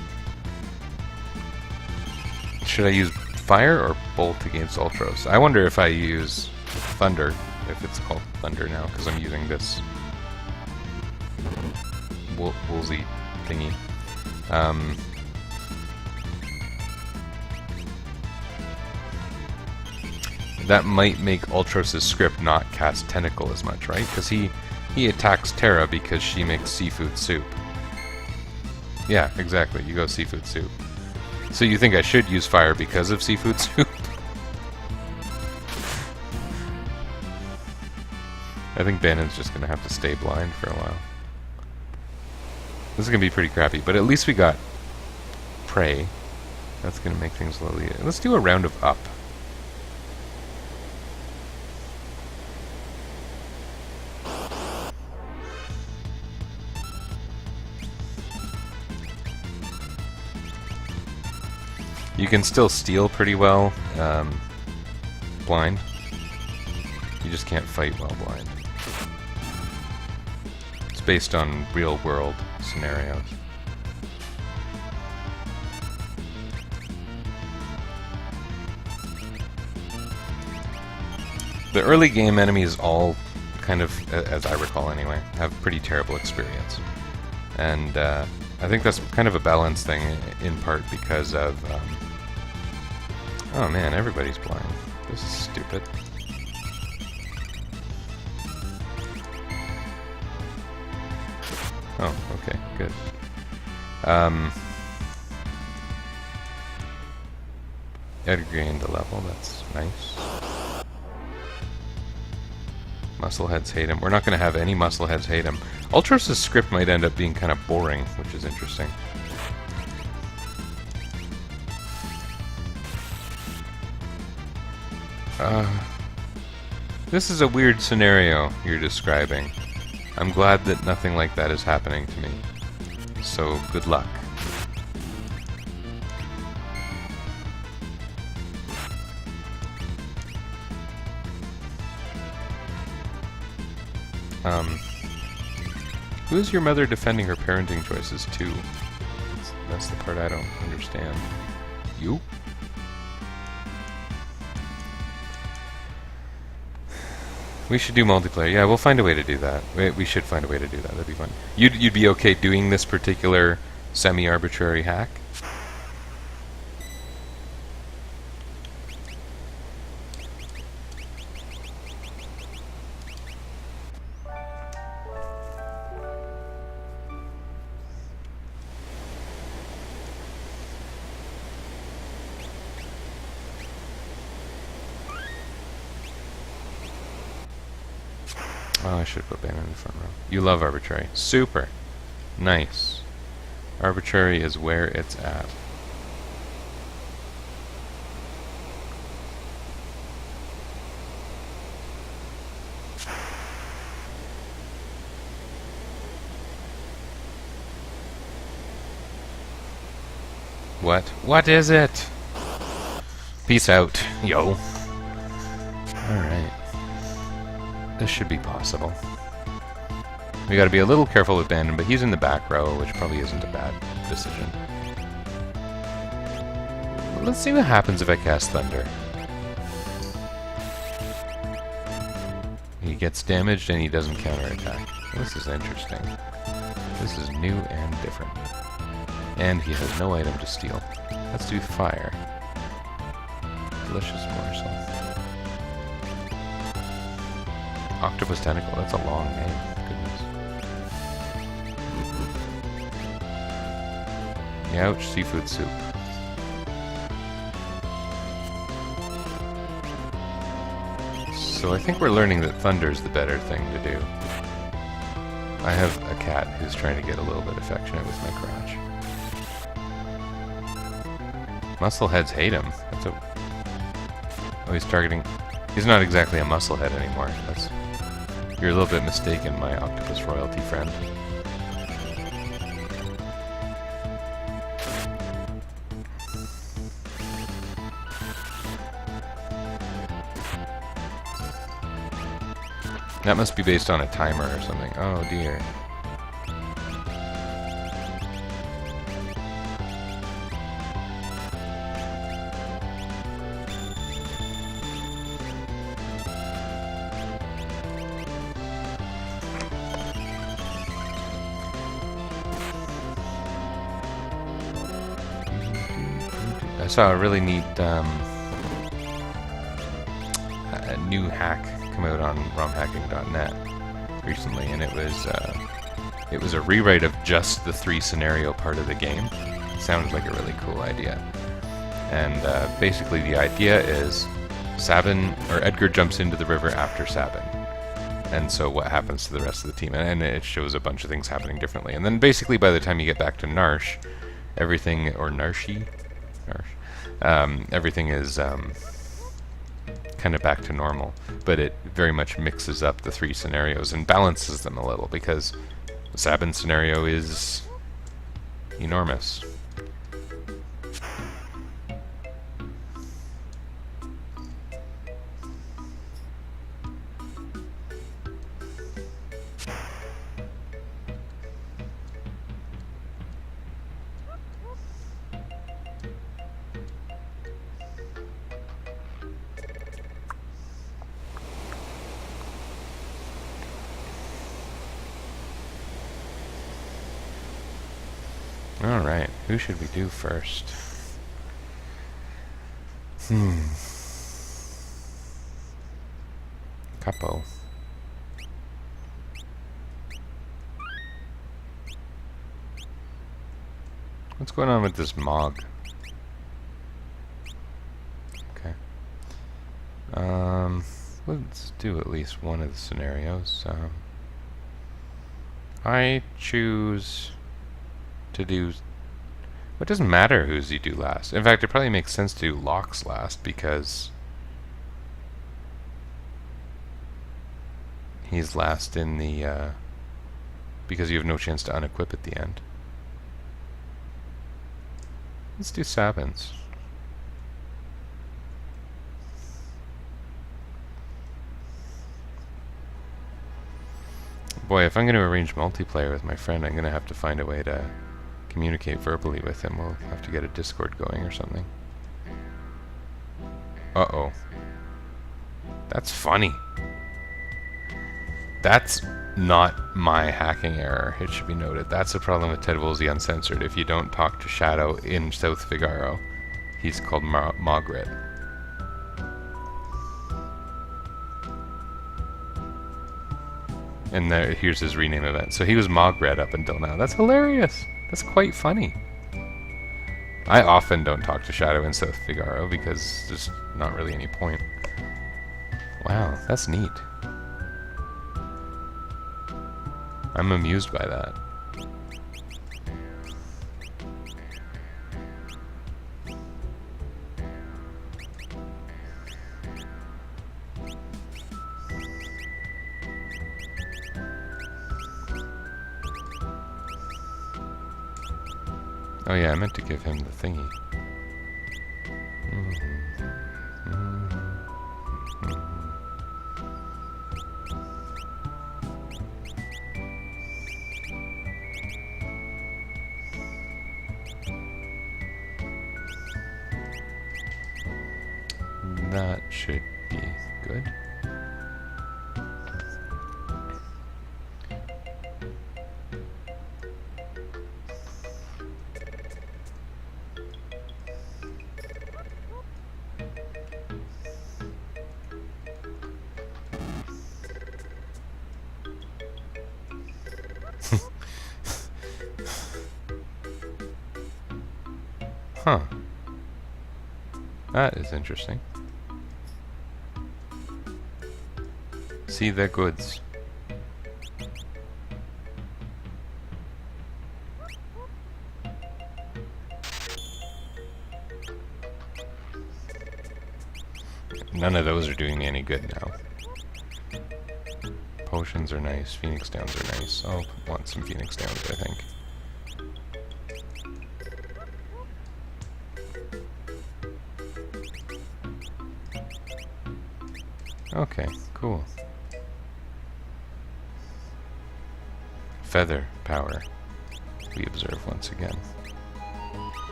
Should I use Fire or Bolt against Ultros? I wonder if I use Thunder, if it's called Thunder now, because I'm using this woolsy thingy. That might make Ultros' script not cast Tentacle as much, right? Because he attacks Terra because she makes seafood soup. Yeah, exactly. You go seafood soup. So you think I should use Fire because of seafood soup? I think Bannon's just going to have to stay blind for a while. This is going to be pretty crappy, but at least we got Prey. That's going to make things a little easier. Let's do a round of Up. You can still steal pretty well, blind. You just can't fight well blind. It's based on real-world scenarios. The early game enemies all kind of, as I recall anyway, have pretty terrible experience. And I think that's kind of a balance thing, in part because of... oh man, everybody's blind. This is stupid. Oh, okay, good. Edgar gained a level, that's nice. Muscleheads hate him. We're not going to have any Muscleheads hate him. Ultros' script might end up being kind of boring, which is interesting. This is a weird scenario you're describing. I'm glad that nothing like that is happening to me. So, good luck. Who is your mother defending her parenting choices to? That's the part I don't understand. You? We should do multiplayer. Yeah, we'll find a way to do that. We should find a way to do that. That'd be fun. You'd be okay doing this particular semi-arbitrary hack? Oh, I should put Bannon in the front row. You love arbitrary. Super. Nice. Arbitrary is where it's at. What? What is it? Peace out, yo. Alright. This should be possible. We gotta be a little careful with Bannon, but he's in the back row, which probably isn't a bad decision. Let's see what happens if I cast Thunder. He gets damaged and he doesn't counterattack. This is interesting. This is new and different. And he has no item to steal. Let's do fire. Delicious morsel. Octopus tentacle, that's a long name. Goodness. Youch, seafood soup. So I think we're learning that thunder's the better thing to do. I have a cat who's trying to get a little bit affectionate with my crotch. Muscleheads hate him. That's a... Oh, he's targeting... He's not exactly a musclehead anymore. That's... You're a little bit mistaken, my octopus royalty friend. That must be based on a timer or something. Oh dear. I saw a really neat new hack come out on romhacking.net recently, and it was a rewrite of just the 3 scenario part of the game. It sounded like a really cool idea. And basically the idea is Sabin, or Edgar jumps into the river after Sabin. And so what happens to the rest of the team? And it shows a bunch of things happening differently. And then basically by the time you get back to Narsh, everything, or Narshi? Narsh. Everything is kind of back to normal, but it very much mixes up the 3 scenarios and balances them a little, because the Sabin scenario is enormous. Alright, who should we do first? Capo. What's going on with this Mog? Okay. Let's do at least one of the scenarios. I choose to do... It doesn't matter who's you do last. In fact, it probably makes sense to do Locks last, because he's last in the... because you have no chance to unequip at the end. Let's do Sabin's. Boy, if I'm going to arrange multiplayer with my friend, I'm going to have to find a way to communicate verbally with him. We'll have to get a Discord going or something. Uh-oh. That's funny. That's not my hacking error, it should be noted. That's the problem with Ted Woolsey Uncensored. If you don't talk to Shadow in South Figaro, he's called Mogret. And here's his rename event. So he was Mogret up until now. That's hilarious. That's quite funny. I often don't talk to Shadow in South Figaro because there's not really any point. Wow, that's neat. I'm amused by that. Oh yeah, I meant to give him the thingy. That should be good. Huh. That is interesting. See the goods. None of those are doing me any good now. Potions are nice. Phoenix Downs are nice. I'll want some Phoenix Downs, I think. Okay, cool. Feather power, we observe once again.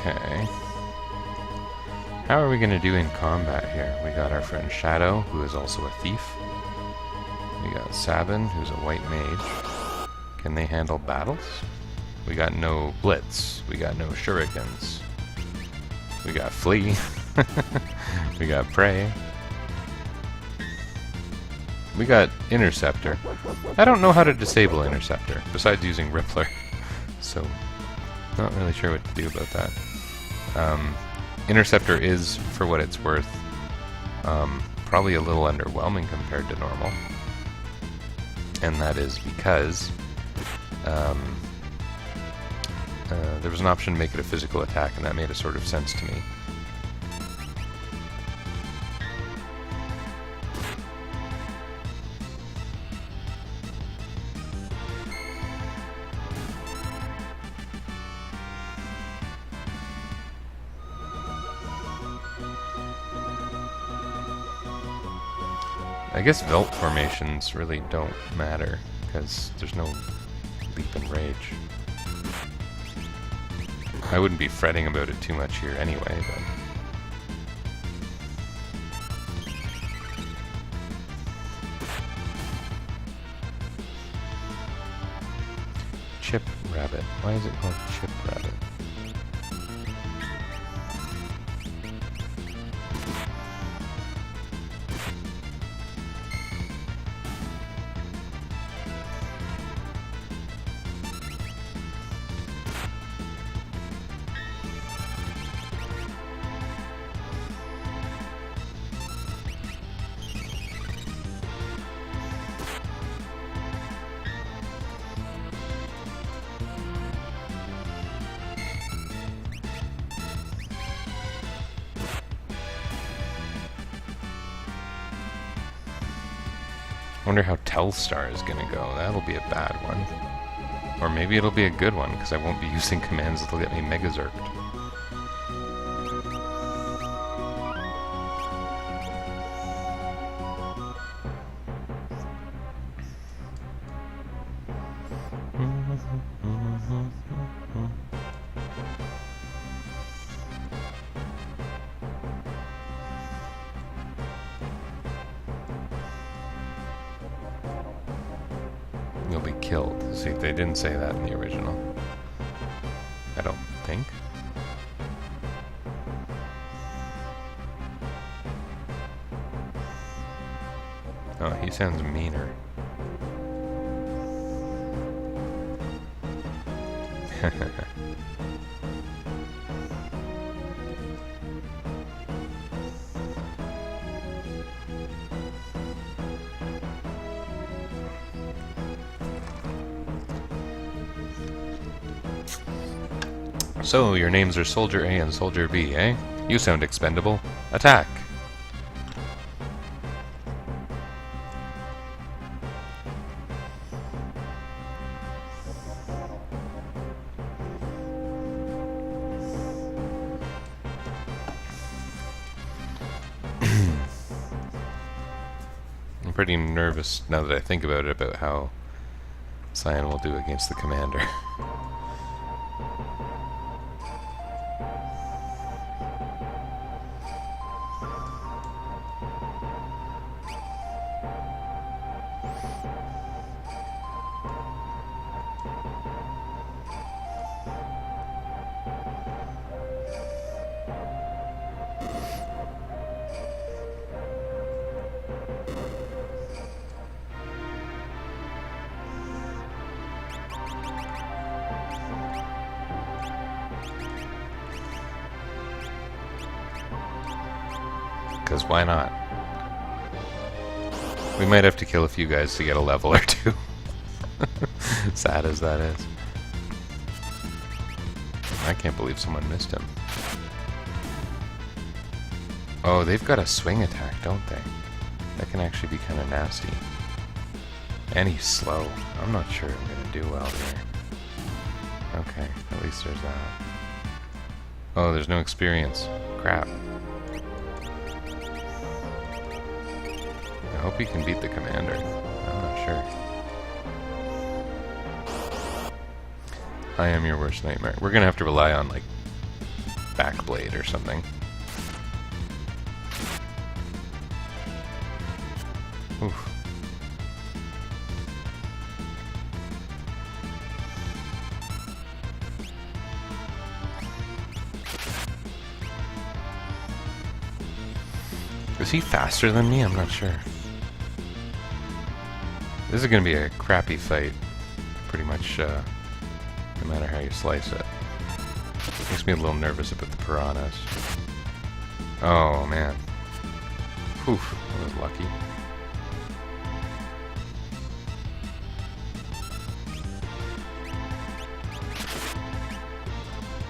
Okay. How are we going to do in combat here? We got our friend Shadow, who is also a thief. We got Sabin, who's a white mage. Can they handle battles? We got no blitz. We got no shurikens. We got flee. We got prey. We got interceptor. I don't know how to disable interceptor, besides using Rippler. So, not really sure what to do about that. Interceptor is, for what it's worth, probably a little underwhelming compared to normal. And that is because there was an option to make it a physical attack, and that made a sort of sense to me. I guess Velt formations really don't matter, because there's no leap and rage. I wouldn't be fretting about it too much here anyway, but... Chip Rabbit. Why is it called Chip Rabbit? I wonder how Telstar is gonna go. That'll be a bad one. Or maybe it'll be a good one, because I won't be using commands that'll get me Megazerked. You'll be killed. See, they didn't say that in the original. I don't think. Oh, he sounds meaner. So, your names are Soldier A and Soldier B, eh? You sound expendable. Attack! I'm pretty nervous now that I think about it, about how Cyan will do against the commander. because why not? We might have to kill a few guys to get a level or two. Sad as that is. I can't believe someone missed him. Oh, they've got a swing attack, don't they? That can actually be kind of nasty. And he's slow. I'm not sure I'm going to do well here. Okay, at least there's that. Oh, there's no experience. Crap. I hope he can beat the commander. I'm not sure. I am your worst nightmare. We're going to have to rely on, like, Backblade or something. Oof. Is he faster than me? I'm not sure. This is going to be a crappy fight, pretty much, no matter how you slice it. Makes me a little nervous about the piranhas. Oh, man. Whew, that was lucky.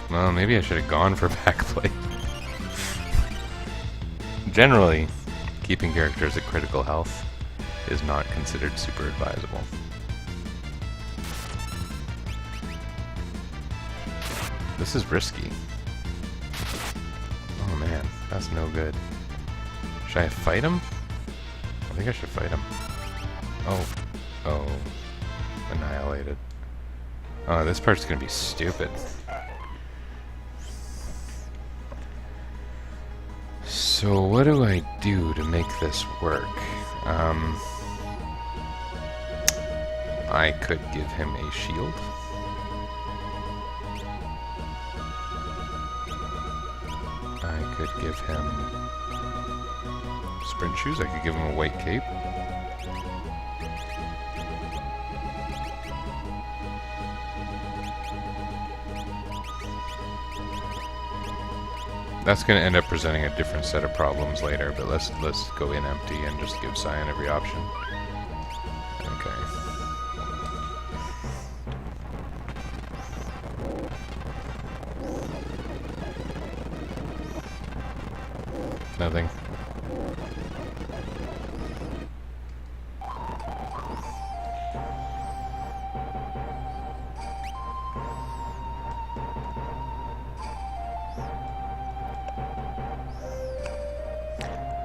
Well, maybe I should have gone for backplate. Generally, keeping characters at critical health is not considered super advisable. This is risky. Oh man, that's no good. Should I fight him? I think I should fight him. Oh. Oh. Annihilated. Oh, this part's gonna be stupid. So what do I do to make this work? I could give him a shield. I could give him sprint shoes. I could give him a white cape. That's going to end up presenting a different set of problems later, but let's go in empty and just give Cyan every option. Okay. Nothing.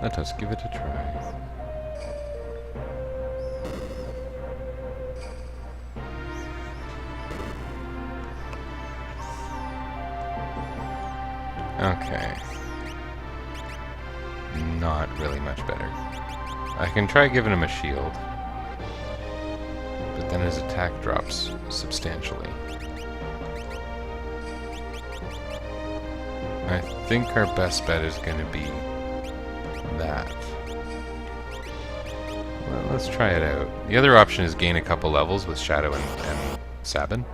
Let us give it a try. Okay. Not really much better. I can try giving him a shield, but then his attack drops substantially. I think our best bet is going to be that. Well, let's try it out. The other option is gain a couple levels with Shadow and Sabin,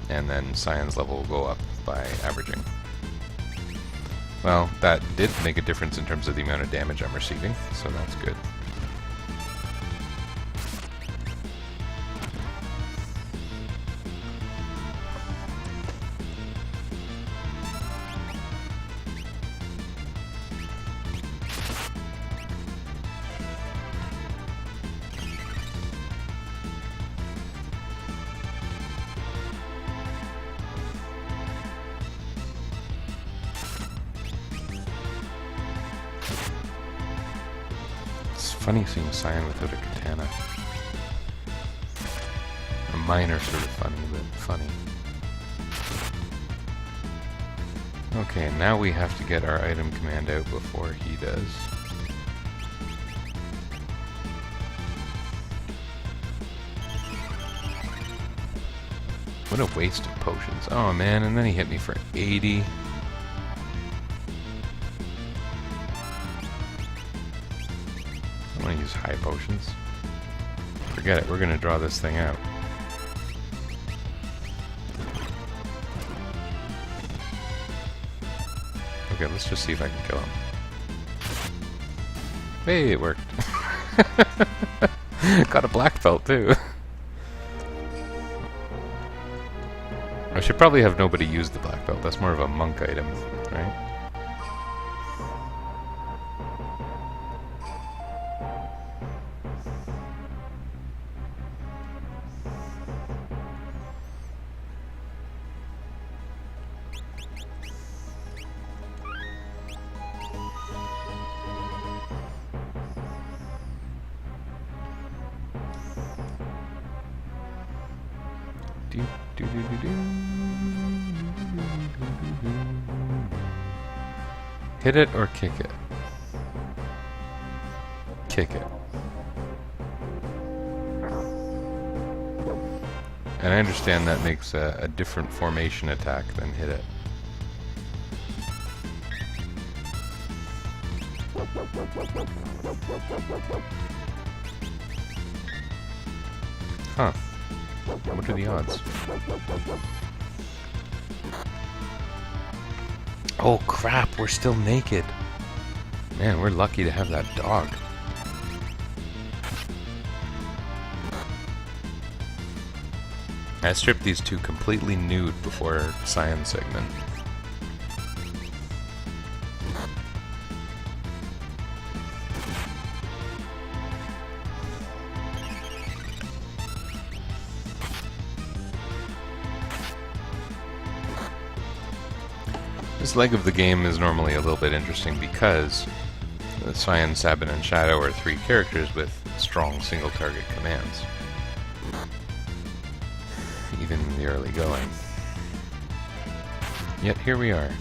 and then Cyan's level will go up by averaging. Well, that did make a difference in terms of the amount of damage I'm receiving, so that's good. Funny seeing Cyan without a katana. A minor sort of funny, but funny. Okay, now we have to get our item command out before he does. What a waste of potions. Oh man, and then he hit me for 80. I want to use high potions. Forget it, we're going to draw this thing out. Okay, let's just see if I can kill him. Hey, it worked. Got a black belt, too. I should probably have nobody use the black belt. That's more of a monk item, right? Hit it or kick it? Kick it. And I understand that makes a different formation attack than hit it. Huh. What are the odds? Oh crap, we're still naked. Man, we're lucky to have that dog. I stripped these two completely nude before Cyan segment. This leg of the game is normally a little bit interesting because Cyan, Sabin, and Shadow are three characters with strong single-target commands. Even in the early going. Yet here we are.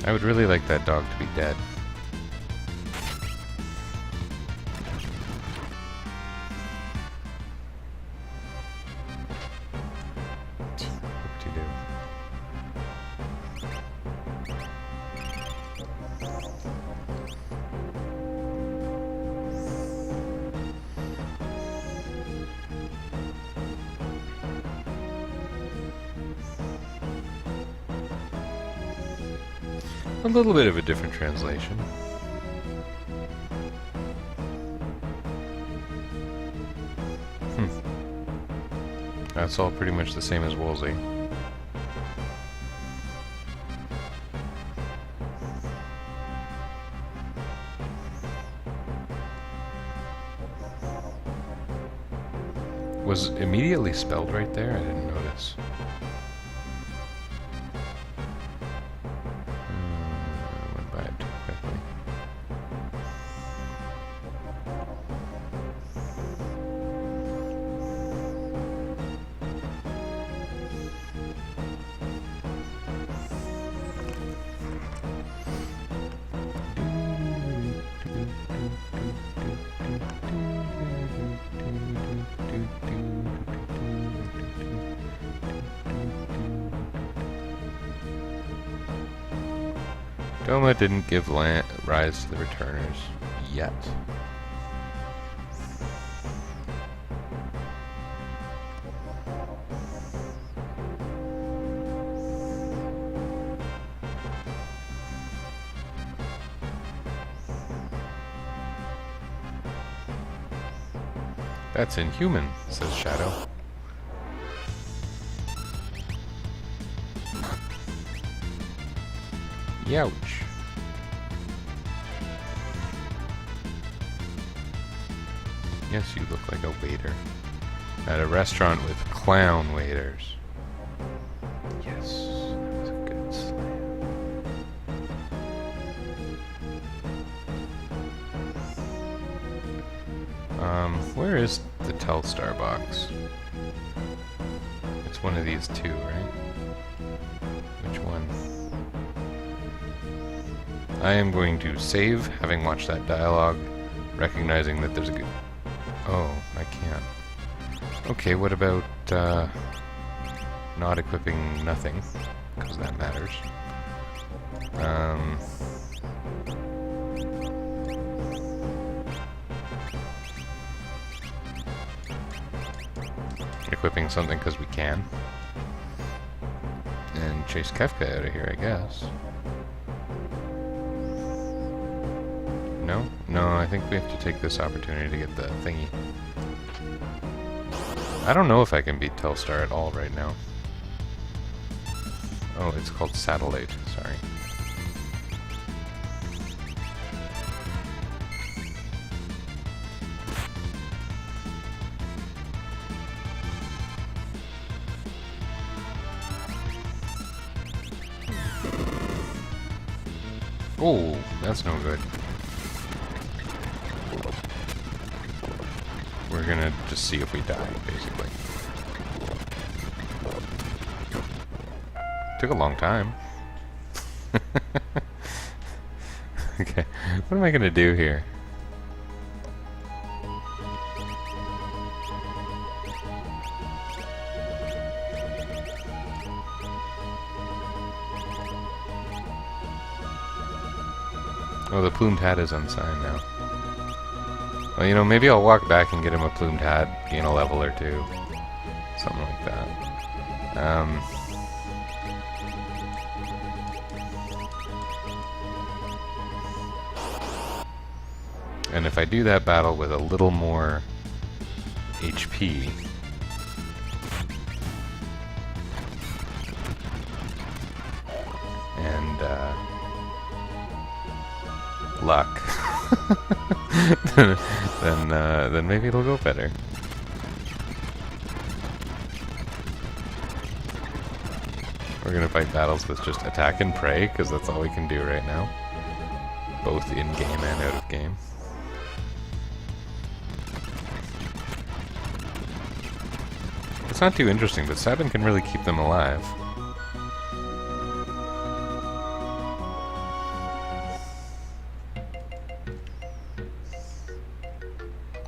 I would really like that dog to be dead. What to do? A little bit of a different translation. That's all pretty much the same as Wolsey. Was immediately spelled right there? I didn't notice. Went by it too quickly. Doma didn't give rise to the returners yet. That's inhuman, says Shadow. Youch. Yes, you look like a waiter. At a restaurant with clown waiters. Yes, that was a good slam. Where is the Telstar box? It's one of these two, right? Which one? I am going to save, having watched that dialogue, recognizing that there's a good... Oh, I can't. Okay, what about, not equipping nothing, because that matters. equipping something because we can. And chase Kefka out of here, I guess. No? No, I think we have to take this opportunity to get the thingy. I don't know if I can beat Telstar at all right now. Oh, it's called Satellite, sorry. Oh, that's no good. We're gonna just see if we die, basically. Took a long time. Okay, what am I gonna do here? Oh, the plumed hat is unsigned now. Well, you know, maybe I'll walk back and get him a plumed hat, gain a level or two. Something like that. And if I do that battle with a little more HP... and, luck, then maybe it'll go better. We're gonna fight battles with just attack and pray, because that's all we can do right now. Both in-game and out-of-game. It's not too interesting, but Sabin can really keep them alive.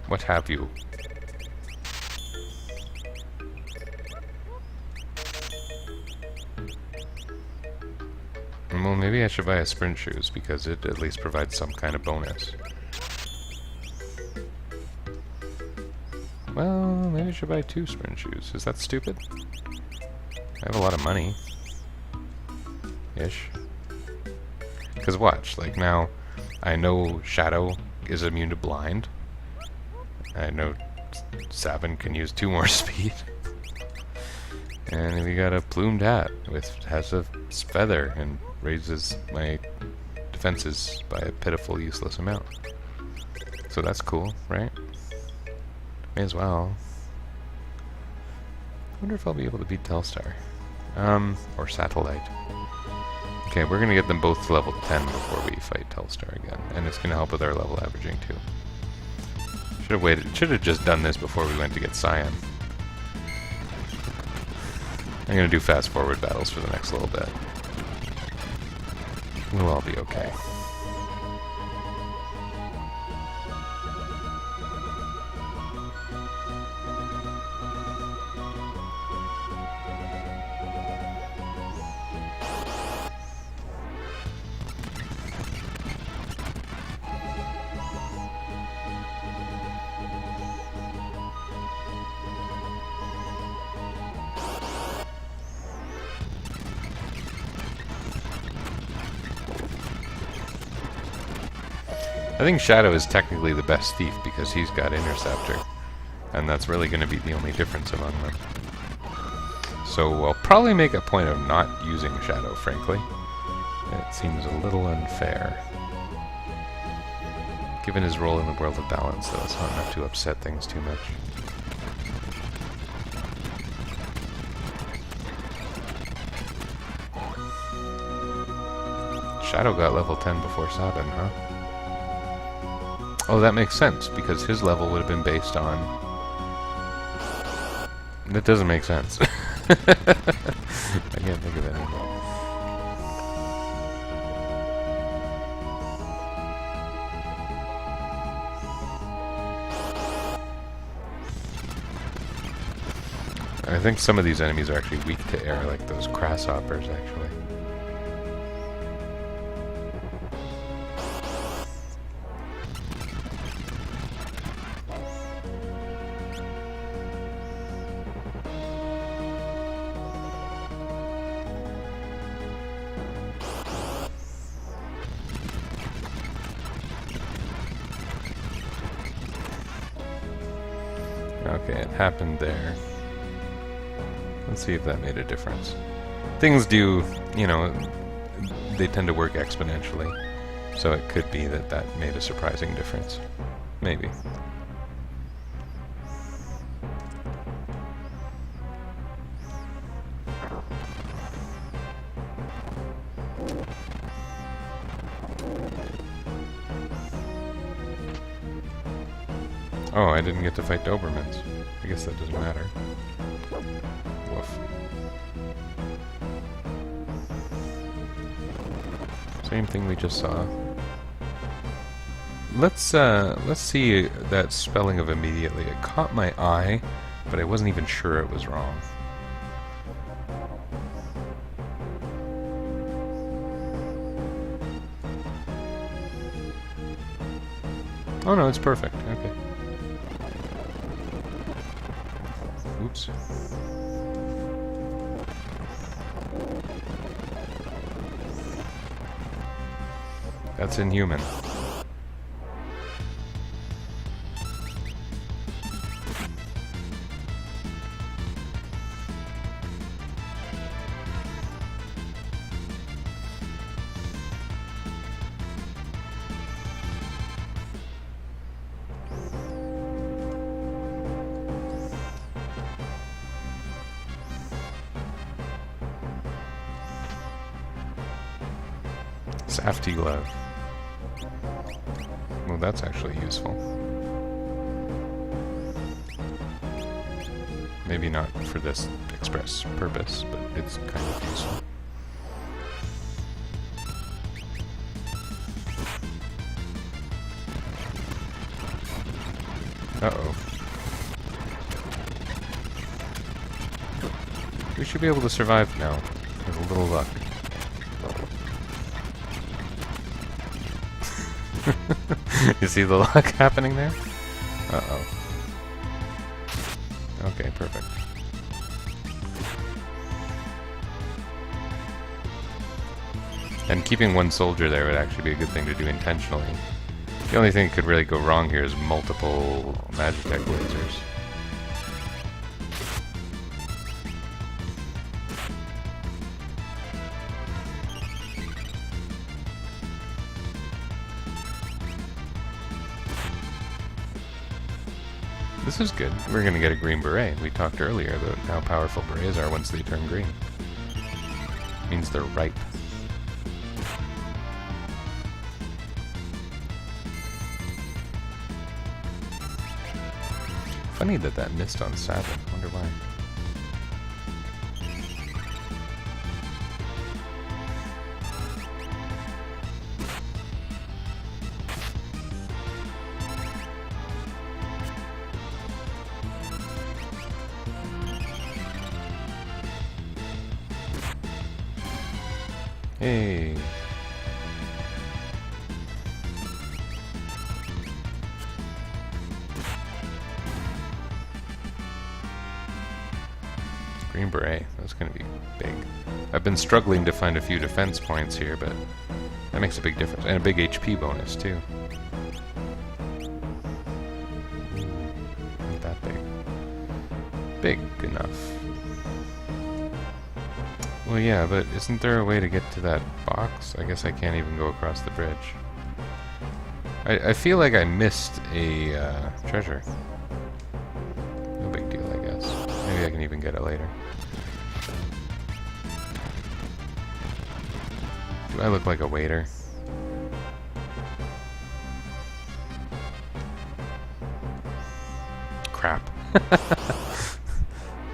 What have you? Well, maybe I should buy a sprint shoes, because it at least provides some kind of bonus. Well, maybe I should buy 2 sprint shoes. Is that stupid? I have a lot of money. Ish. Because watch, like now, I know Shadow is immune to blind. I know Sabin can use 2 more speed. And we got a plumed hat with has a feather and raises my defenses by a pitiful, useless amount. So that's cool, right? May as well. I wonder if I'll be able to beat Telstar. Or Satellite. Okay, we're gonna get them both to level 10 before we fight Telstar again. And it's gonna help with our level averaging too. Should have waited. Should have just done this before we went to get Cyan. I'm gonna do fast forward battles for the next little bit. We'll all be okay. I think Shadow is technically the best thief because he's got Interceptor, and that's really going to be the only difference among them. So I'll probably make a point of not using Shadow, frankly. It seems a little unfair. Given his role in the world of balance, though, it's not enough to upset things too much. Shadow got level 10 before Sabin, huh? Oh, that makes sense, because his level would have been based on... That doesn't make sense. I can't think of anything. I think some of these enemies are actually weak to air, like those grasshoppers, actually. Okay, it happened there. Let's see if that made a difference. Things do, you know, they tend to work exponentially. So it could be that that made a surprising difference. Maybe. Oh, I didn't get to fight Dobermans. I guess that doesn't matter. Woof. Same thing we just saw. Let's see that spelling of immediately. It caught my eye, but I wasn't even sure it was wrong. Oh no, it's perfect. Okay. Oops. That's inhuman. Safety glove. Well, that's actually useful. Maybe not for this express purpose, but it's kind of useful. Uh-oh. We should be able to survive now, with a little luck. You see the luck happening there? Uh-oh. Okay, perfect. And keeping one soldier there would actually be a good thing to do intentionally. The only thing that could really go wrong here is multiple Magitech lasers. This is good. We're going to get a green beret. We talked earlier about how powerful berets are once they turn green. Means they're ripe. Funny that that missed on Sabin. Wonder why. Hey. Green beret. That's going to be big. I've been struggling to find a few defense points here, but that makes a big difference. And a big HP bonus, too. Not that big. Big enough. Well, yeah, but isn't there a way to get to that box? I guess I can't even go across the bridge. I feel like I missed a treasure. No big deal, I guess. Maybe I can even get it later. Do I look like a waiter? Crap.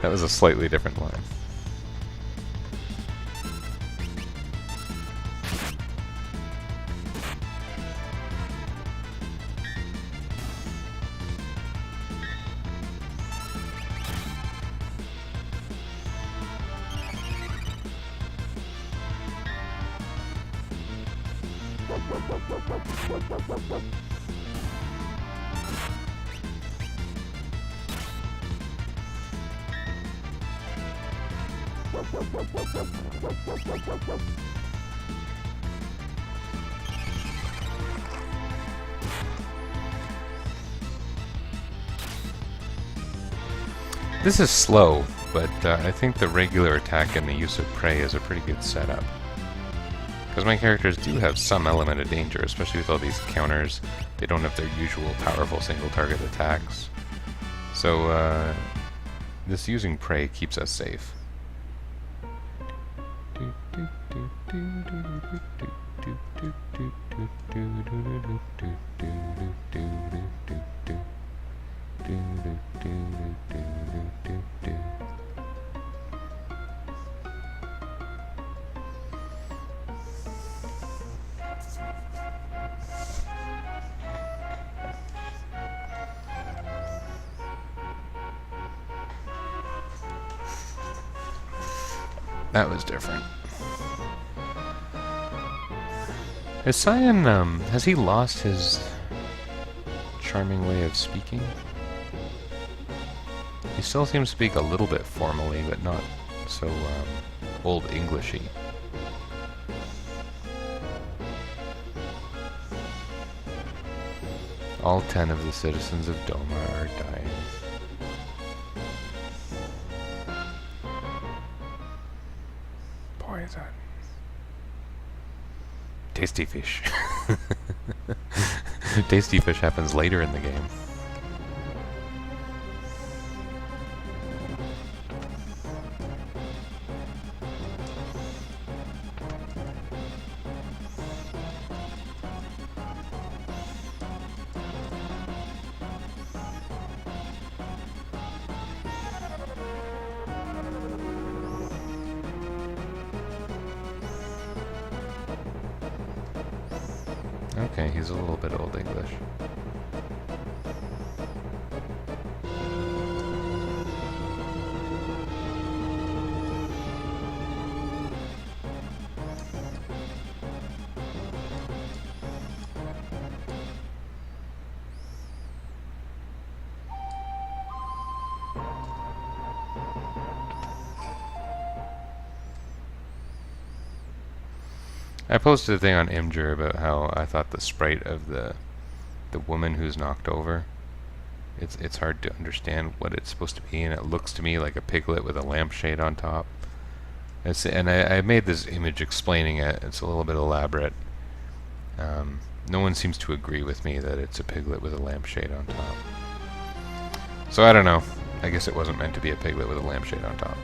That was a slightly different line. This is slow, but I think the regular attack and the use of prey is a pretty good setup. Because my characters do have some element of danger, especially with all these counters. They don't have their usual powerful single-target attacks. So, this using prey keeps us safe. That was different. Has Sabin, has he lost his charming way of speaking? He still seems to speak a little bit formally, but not so, Old Englishy. All 10 of the citizens of Doma are dying. Poison. Tasty fish. Tasty fish happens later in the game. Okay, he's a little bit Old English. I posted a thing on Imgur about how I thought the sprite of the woman who's knocked over, it's hard to understand what it's supposed to be, and it looks to me like a piglet with a lampshade on top. And I made this image explaining it. It's a little bit elaborate. No one seems to agree with me that it's a piglet with a lampshade on top. So I don't know. I guess it wasn't meant to be a piglet with a lampshade on top.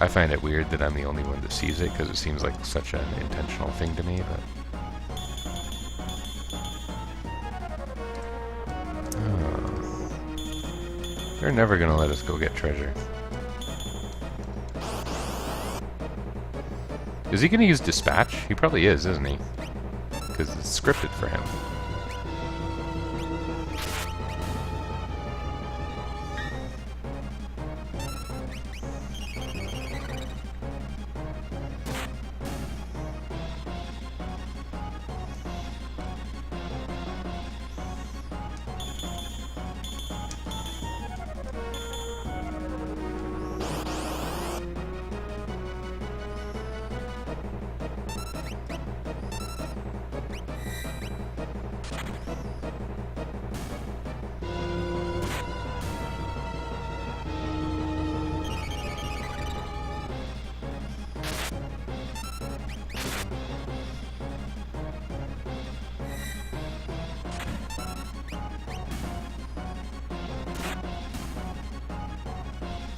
I find it weird that I'm the only one that sees it, because it seems like such an intentional thing to me, but... Oh. They're never gonna let us go get treasure. Is he gonna use dispatch? He probably is, isn't he? Because it's scripted for him.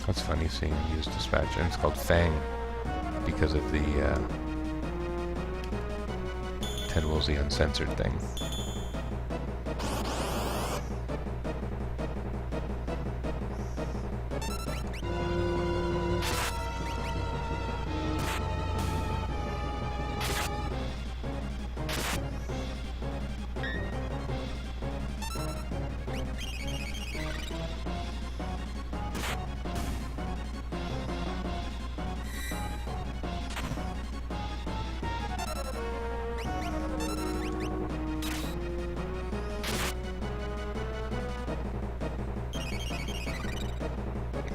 That's funny seeing him use dispatch, and it's called Fang because of the Ted Woolsey uncensored thing.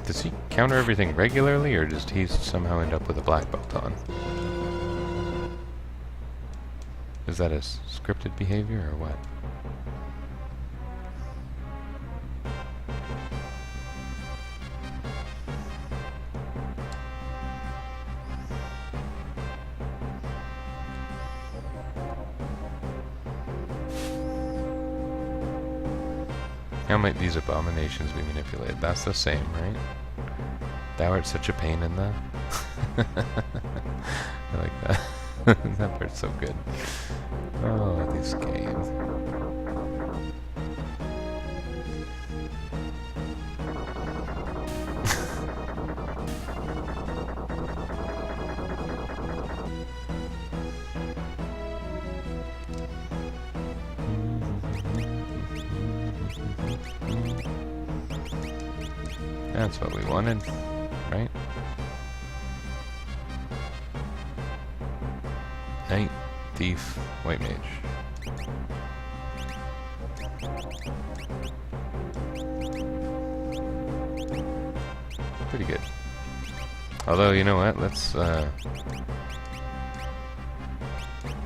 Does he counter everything regularly, or does he somehow end up with a black belt on? Is that a scripted behavior or what? How might these abominations be manipulated? That's the same, right? Thou art such a pain in the... I like that. That part's so good. Oh, this game. That's what we wanted, right? Knight, thief, white mage. Pretty good. Although, you know what? Let's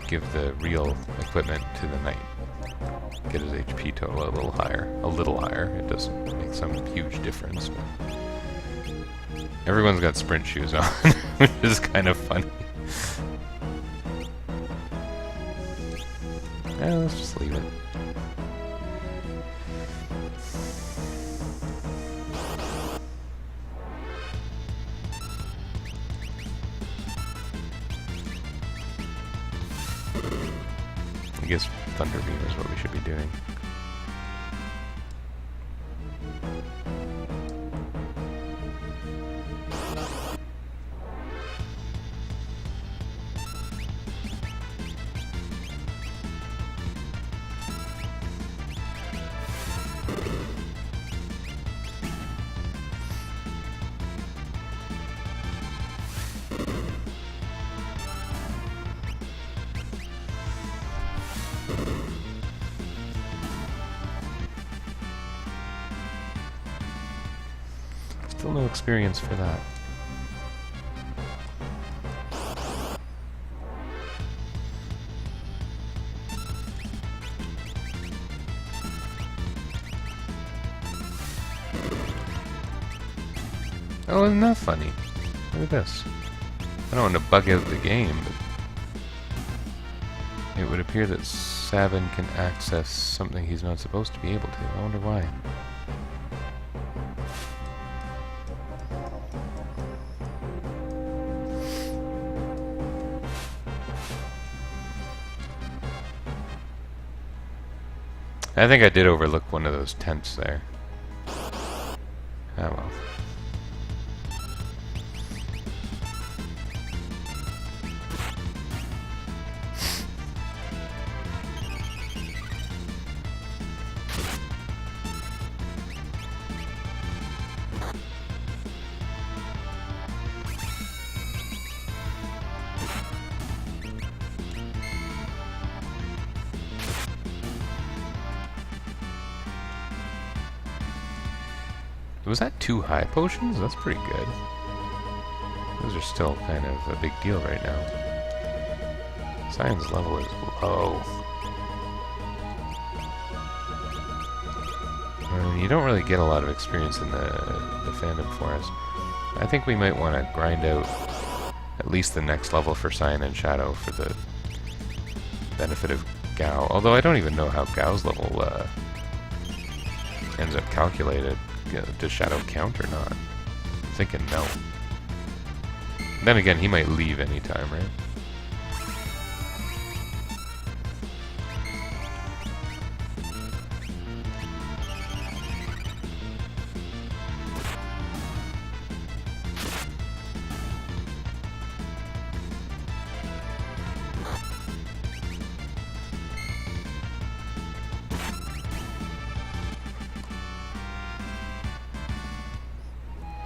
give the real equipment to the knight. Get his HP total a little higher. A little higher. It doesn't make some huge difference. But everyone's got sprint shoes on, which is kind of funny. Let's just leave it. I guess Thunder Beam is what we should be doing. Still no experience for that. Oh, isn't that funny? Look at this. I don't want to bug out the game, but it would appear that Sabin can access something he's not supposed to be able to. I wonder why. I think I did overlook one of those tents there. Oh well. Was that 2 high potions? That's pretty good. Those are still kind of a big deal right now. Science level is low. You don't really get a lot of experience in the Phantom Forest. I think we might want to grind out at least the next level for Cyan and Shadow for the benefit of Gao. Although I don't even know how Gao's level ends up calculated. Does Shadow count or not? I'm thinking no. Then again, he might leave anytime, right?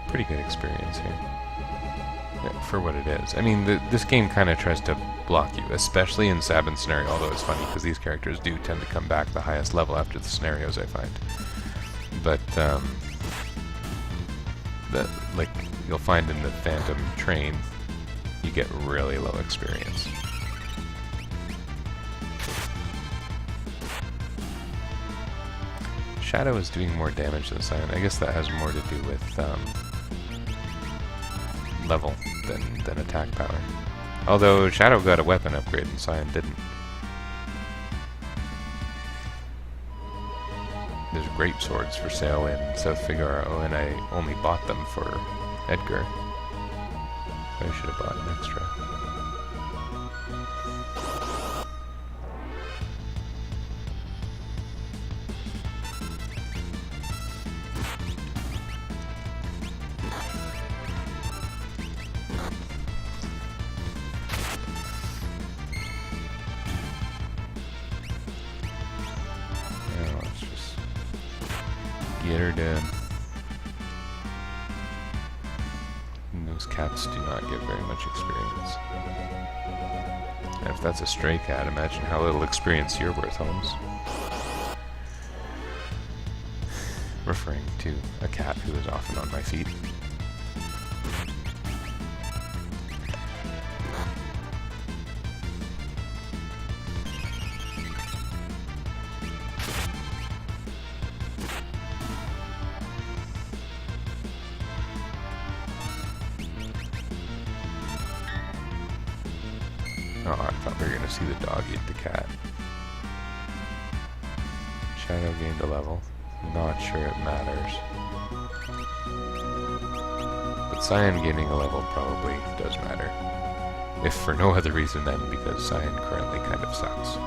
Pretty good experience here. Yeah, for what it is. I mean, this game kind of tries to block you, especially in Sabin's scenario, although it's funny because these characters do tend to come back the highest level after the scenarios, I find. But, like you'll find in the Phantom Train, you get really low experience. Shadow is doing more damage than Cyan. I guess that has more to do with level than attack power. Although Shadow got a weapon upgrade and Cyan didn't. There's great swords for sale in South Figaro, and I only bought them for Edgar. I should have bought an extra. Now let's just get her dead. Those cats do not get very much experience. And if that's a stray cat, imagine how little experience you're worth, Holmes. Referring to a cat who is often on my feet. Oh, I thought we were going to see the dog eat the cat. Shadow gained a level. Not sure it matters. But Cyan gaining a level probably does matter. If for no other reason than because Cyan currently kind of sucks.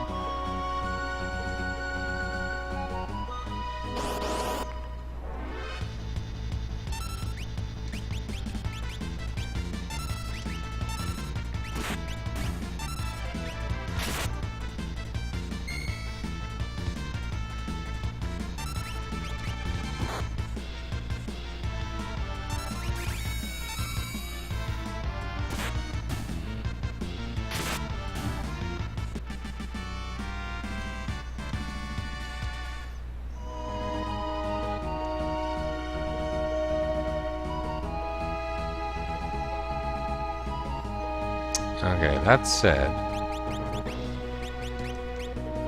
Okay, that said,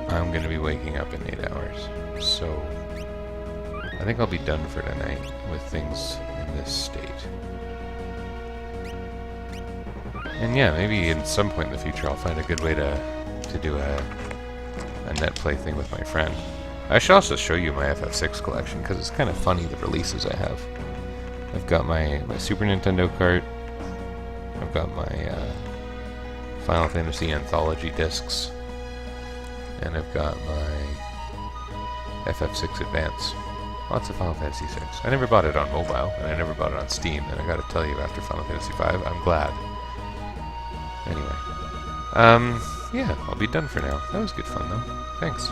I'm going to be waking up in 8 hours, so I think I'll be done for tonight with things in this state. And yeah, maybe at some point in the future I'll find a good way to do a net play thing with my friend. I should also show you my FF6 collection, because it's kind of funny the releases I have. I've got my Super Nintendo cart, I've got my Final Fantasy Anthology discs, and I've got my FF6 Advance. Lots of Final Fantasy 6. I never bought it on mobile, and I never bought it on Steam, and I gotta tell you, after Final Fantasy 5, I'm glad. Anyway. Yeah, I'll be done for now. That was good fun, though. Thanks.